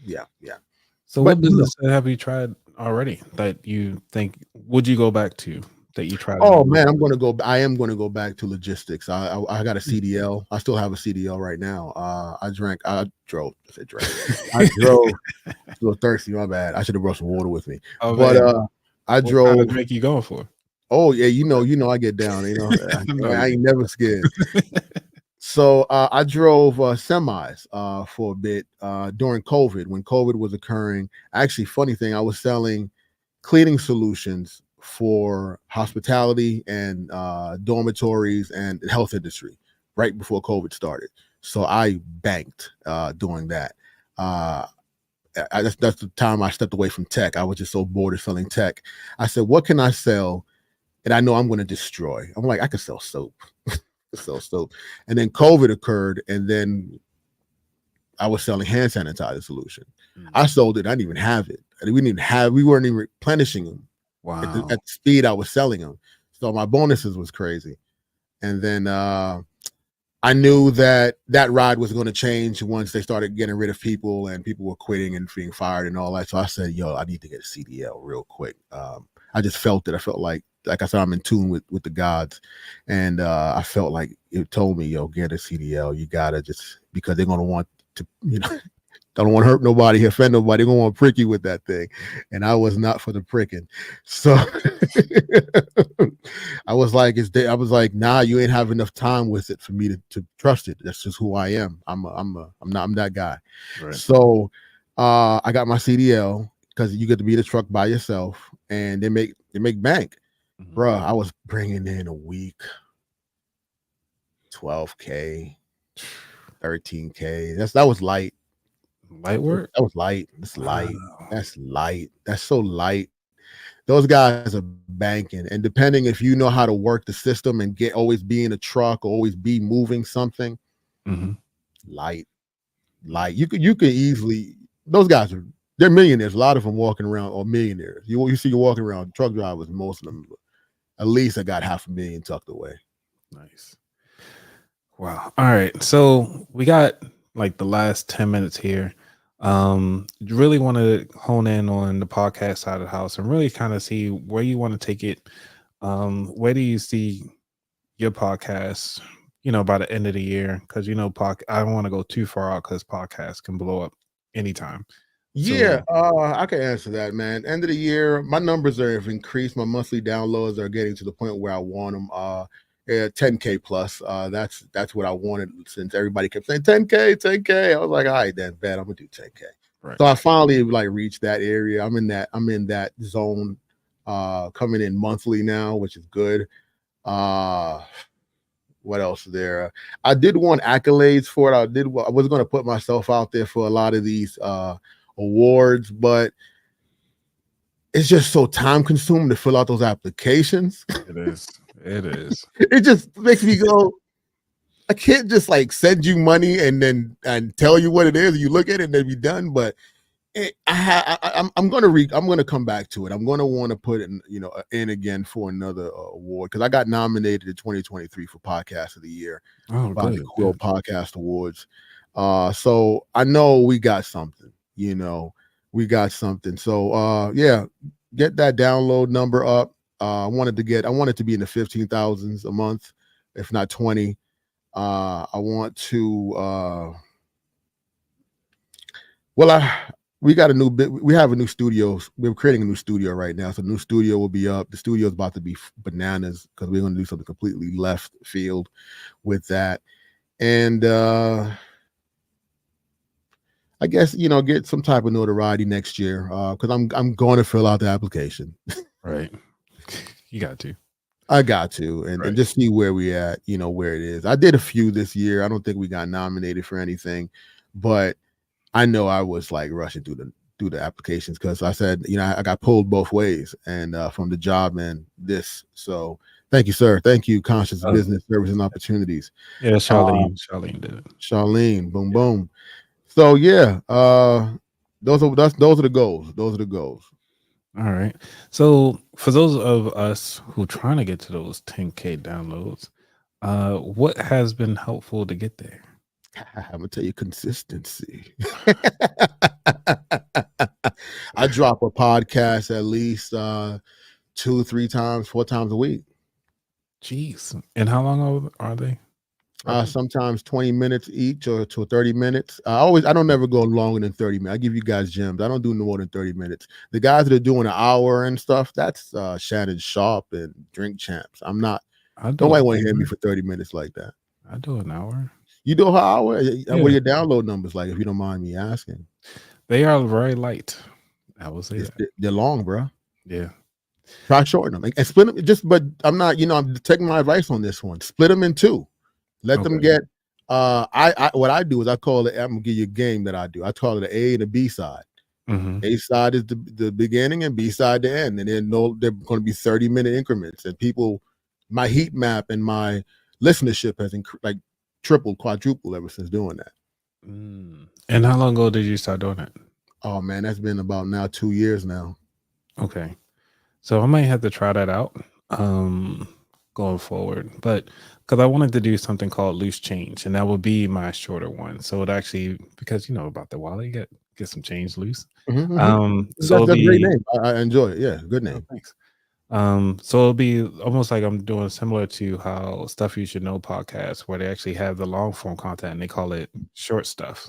Speaker 5: Yeah.
Speaker 1: So, what business have you tried already that you think would you go back to? That you tried?
Speaker 5: Oh man, I am going to go back to logistics. I got a CDL. I still have a CDL right now. I drove. I drove. A little thirsty. My bad. I should have brought some water with me.
Speaker 1: Oh,
Speaker 5: but I drove.
Speaker 1: What kind of drink you going for?
Speaker 5: Oh yeah, you know I get down. You know, I ain't never scared. So I drove semis for a bit during COVID. When COVID was occurring, actually, funny thing, I was selling cleaning solutions for hospitality and dormitories and the health industry right before COVID started. So I banked doing that. That's the time I stepped away from tech. I was just so bored of selling tech. I said, what can I sell? And I know I'm going to destroy. I'm like, I could sell soap. And then COVID occurred, and then I was selling hand sanitizer solution. I sold it. I didn't even have it. We weren't even replenishing them.
Speaker 1: Wow.
Speaker 5: At the speed I was selling them. So my bonuses was crazy. And then I knew that ride was going to change once they started getting rid of people and people were quitting and being fired and all that. So I said, yo, I need to get a CDL real quick. I just felt it. I felt like I said, I'm in tune with the gods. And I felt like it told me, yo, get a CDL. You got to just, because they're going to want to, I don't want to hurt nobody, offend nobody. They're going to want to prick you with that thing. And I was not for the pricking. So I was like, nah, you ain't have enough time with it for me to trust it. That's just who I am. I'm that guy. Right. So I got my CDL because you get to be in the truck by yourself and they make bank. Mm-hmm. Bruh, I was bringing in a week, 12K, 13K. That was light.
Speaker 1: Light work?
Speaker 5: That was light. That's light. Wow. That's light. That's so light. Those guys are banking. And depending if you know how to work the system and always be in a truck or always be moving something, light. You could easily, those guys they're millionaires. A lot of them walking around or millionaires. You see you walking around, truck drivers, most of them, at least I got $500,000 tucked away.
Speaker 1: Nice. Wow. All right. So we got like the last 10 minutes here. Really want to hone in on the podcast side of the house and really kind of see where you want to take it. Where do you see your podcast, by the end of the year? Because, I don't want to go too far out because podcasts can blow up anytime.
Speaker 5: Yeah, I can answer that, man. End of the year, my numbers have increased. My monthly downloads are getting to the point where I want them. 10K plus. That's what I wanted since everybody kept saying 10K. I was like, all right, then, bet I'm gonna do 10K. Right. So I finally reached that area. I'm in that zone. Coming in monthly now, which is good. What else is there? I did want accolades for it. I was going to put myself out there for a lot of these awards, but it's just so time consuming to fill out those applications.
Speaker 1: It is.
Speaker 5: It just makes me go, I can't just send you money and tell you what it is. You look at it and then be done. But I'm gonna come back to it. I'm gonna want to put it in again for another award because I got nominated in 2023 for Podcast of the Year by the Quill Podcast Awards. So I know we got something. So get that download number up. I want it to be in the 15,000s a month, if not 20. I want to Well, we got a new bit. We have a new studio. We're creating a new studio right now. So the new studio will be up. The studio is about to be bananas because we're going to do something completely left field with that. And I guess, get some type of notoriety next year because I'm going to fill out the application.
Speaker 1: Right. You got to.
Speaker 5: I got to, and just see where we at, where it is. I did a few this year. I don't think we got nominated for anything, but I know I was like rushing through the applications because I said, I got pulled both ways and from the job and this. So thank you, sir. Thank you, Conscious Business Service and Opportunities.
Speaker 1: Yeah, Charlene did it.
Speaker 5: Charlene, boom, boom. So yeah, those are the goals. Those are the goals.
Speaker 1: All right. So for those of us who are trying to get to those 10K downloads, what has been helpful to get there?
Speaker 5: I'm gonna tell you consistency. I drop a podcast at least 2, 3 times, 4 times a week.
Speaker 1: Jeez. And how long are they?
Speaker 5: Sometimes 20 minutes each or to 30 minutes. I don't never go longer than 30 minutes. I give you guys gems. I don't do no more than 30 minutes. The guys that are doing an hour and stuff, that's Shannon Sharp and Drink Champs. I'm not. Nobody want to hear me for 30 minutes like that.
Speaker 1: I do an hour.
Speaker 5: You do an hour? Yeah. What are your download numbers like, if you don't mind me asking?
Speaker 1: They are very light. I will say that.
Speaker 5: They're long, bro.
Speaker 1: Yeah.
Speaker 5: Try shorten them and split them. But I'm not, I'm taking my advice on this one. Split them in 2. Let them get. I what I do is I call it. I'm gonna give you a game that I do. I call it an A and a B side.
Speaker 1: Mm-hmm.
Speaker 5: A side is the beginning and B side the end, and then they're going to be 30-minute increments. And people, my heat map and my listenership has tripled, quadrupled ever since doing that.
Speaker 1: And how long ago did you start doing it?
Speaker 5: Oh man, that's been about now 2 years now.
Speaker 1: Okay, so I might have to try that out going forward, but because I wanted to do something called loose change, and that would be my shorter one. So it actually, because about the wallet, you get some change loose.
Speaker 5: Mm-hmm.
Speaker 1: So
Speaker 5: that's a great name. I enjoy it. Yeah, good name.
Speaker 1: Oh, thanks. So it'll be almost like I'm doing similar to how Stuff You Should Know podcast, where they actually have the long form content and they call it short stuff.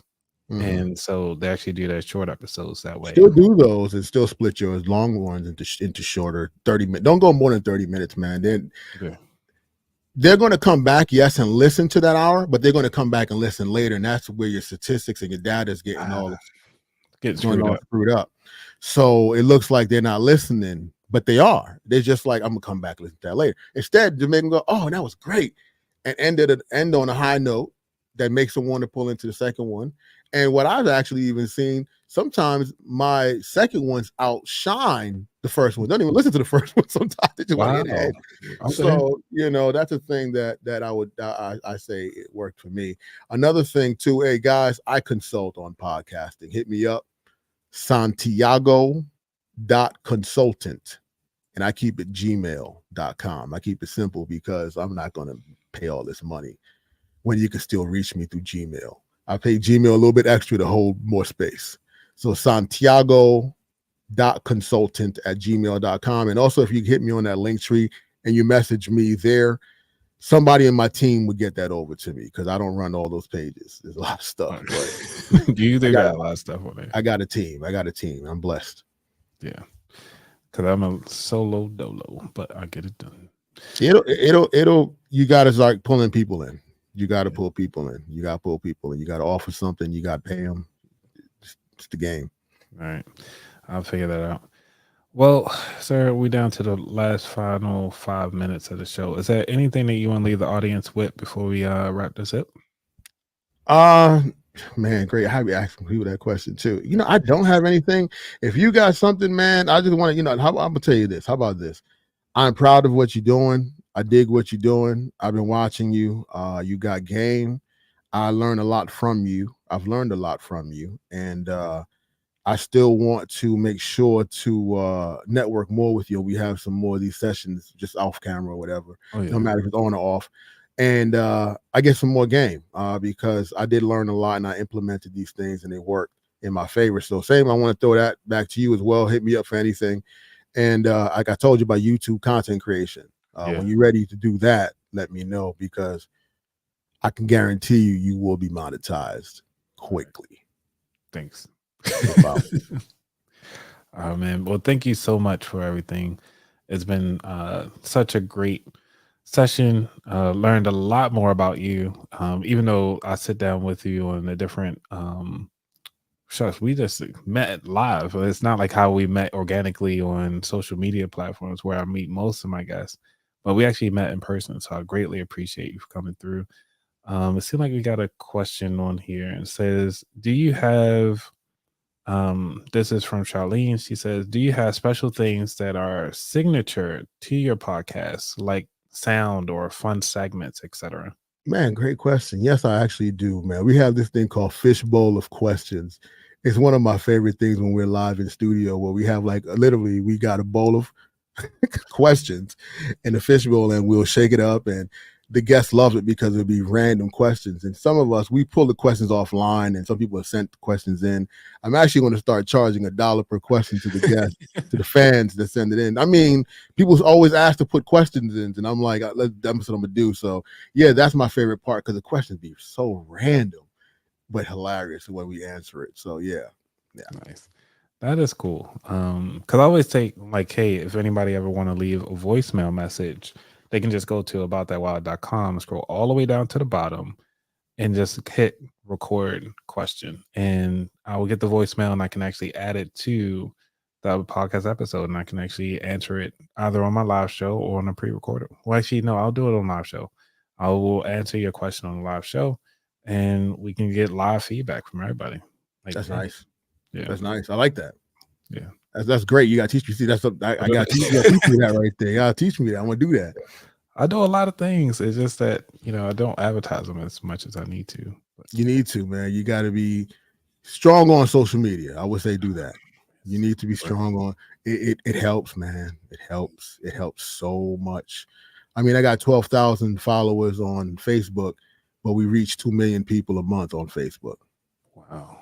Speaker 1: Mm-hmm. And so they actually do their short episodes that way.
Speaker 5: Still do those and still split your long ones into shorter 30 minutes. Don't go more than 30 minutes, man. Then they're going to come back, yes, and listen to that hour, but they're going to come back and listen later, and that's where your statistics and your data is getting all screwed up. So it looks like they're not listening, but they are. They're just like, I'm gonna come back and listen to that later. Instead, to make them go, oh, that was great, and end on a high note that makes them want to pull into the second one. And what I've actually even seen, sometimes my second ones outshine the first one. Don't even listen to the first one sometimes. They just want to get ahead. Okay. So, that's a thing that I say it worked for me. Another thing too, hey guys, I consult on podcasting. Hit me up, Santiago.consultant. And I keep it gmail.com. I keep it simple because I'm not going to pay all this money when you can still reach me through Gmail. I pay Gmail a little bit extra to hold more space. So Santiago.consultant@gmail.com. And also, if you hit me on that link tree and you message me there, somebody in my team would get that over to me because I don't run all those pages. There's a lot of stuff. But
Speaker 1: you got a lot of stuff on there.
Speaker 5: I got a team. I'm blessed.
Speaker 1: Yeah. Because I'm a solo dolo, but I get it done.
Speaker 5: It'll you got to start pulling people in. You got to pull people in. You got to pull people in. You got to offer something. You got to pay them. It's the game.
Speaker 1: All right. I'll figure that out. Well, sir, we're down to the last final 5 minutes of the show. Is there anything that you want to leave the audience with before we wrap this up?
Speaker 5: Man, great. I be asking people that question too. I don't have anything. If you got something, man, I just want to, I'm gonna tell you this. How about this? I'm proud of what you're doing. I dig what you're doing. I've been watching you. You got game. I learned a lot from you. I've learned a lot from you. And I still want to make sure to network more with you. We have some more of these sessions just off camera or whatever. Oh, yeah. No matter if it's on or off. And I get some more game because I did learn a lot and I implemented these things and they worked in my favor. So same, I want to throw that back to you as well. Hit me up for anything. And like I told you about YouTube content creation. When you're ready to do that, let me know because I can guarantee you will be monetized quickly.
Speaker 1: Thanks.
Speaker 5: No problem.
Speaker 1: Oh man, well, thank you so much for everything. It's been such a great session. Learned a lot more about you. Even though I sit down with you on a different shucks, we just met live. It's not like how we met organically on social media platforms where I meet most of my guests, but we actually met in person. So I greatly appreciate you for coming through. It seems like we got a question on here and says, do you have this is from Charlene. She says, do you have special things that are signature to your podcast, like sound or fun segments, etc.?
Speaker 5: Man, great question. Yes, I actually do, man. We have this thing called Fishbowl of Questions. It's one of my favorite things when we're live in studio, where we have like literally we got a bowl of questions in the fishbowl, and we'll shake it up, and the guests love it because it'll be random questions. And some of us, we pull the questions offline, and some people have sent questions in. I'm actually going to start charging $1 per question to the guests, to the fans that send it in. I mean, people always ask to put questions in, and I'm like, that's what I'm going to do. So yeah, that's my favorite part, because the questions be so random but hilarious when we answer it. So yeah.
Speaker 1: Nice. That is cool. Because I always take like, hey, if anybody ever want to leave a voicemail message, they can just go to aboutthatwilder.com, scroll all the way down to the bottom, and just hit record question. And I will get the voicemail, and I can actually add it to the podcast episode, and I can actually answer it either on my live show or on a pre-recorded. Well, actually, no, I'll do it on live show. I will answer your question on the live show, and we can get live feedback from everybody. Like,
Speaker 5: That's nice.
Speaker 1: Yeah,
Speaker 5: that's nice. I like that.
Speaker 1: Yeah,
Speaker 5: that's great. You got to teach me. See, that's what I got to teach me that right there. You got to teach me that. I'm gonna do that.
Speaker 1: I do a lot of things. It's just that, I don't advertise them as much as I need to. But
Speaker 5: you need to, man. You got to be strong on social media. I would say do that. You need to be strong on it. It helps, man. It helps. It helps so much. I mean, I got 12,000 followers on Facebook, but we reach 2 million people a month on Facebook.
Speaker 1: Wow.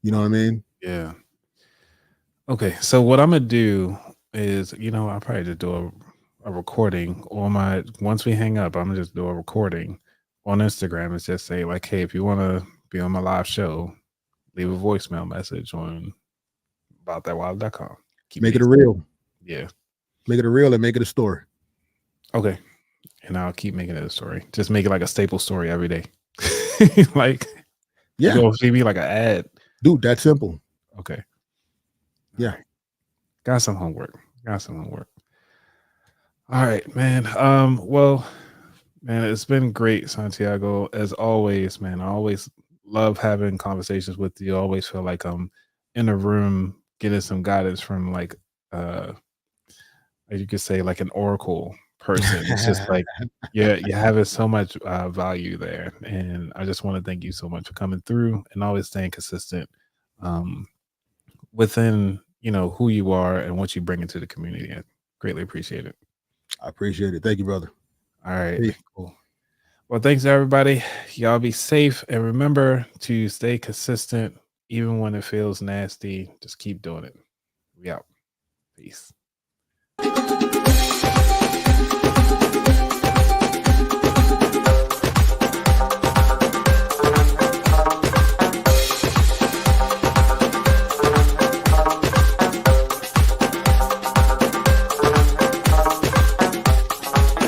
Speaker 5: You know what I mean?
Speaker 1: Yeah. Okay. So what I'm going to do is, I'll probably just do a recording on once we hang up, I'm going to just do a recording on Instagram and just say like, hey, if you want to be on my live show, leave a voicemail message on aboutthatwilder.com.
Speaker 5: Make it a reel.
Speaker 1: Yeah.
Speaker 5: Make it a reel and make it a story.
Speaker 1: Okay. And I'll keep making it a story. Just make it like a staple story every day. Like,
Speaker 5: yeah.
Speaker 1: You'll see me like an ad.
Speaker 5: Dude, that's simple.
Speaker 1: Okay.
Speaker 5: Yeah.
Speaker 1: Right. Got some homework. All right, man. Well, man, it's been great, Santiago. As always, man. I always love having conversations with you. I always feel like I'm in a room getting some guidance from like you could say like an oracle person. It's just like you're having so much value there. And I just want to thank you so much for coming through and always staying consistent within, who you are and what you bring into the community. I greatly appreciate it.
Speaker 5: I appreciate it. Thank you, brother.
Speaker 1: All right. Cool. Well, thanks everybody. Y'all be safe and remember to stay consistent even when it feels nasty. Just keep doing it. We out. Peace.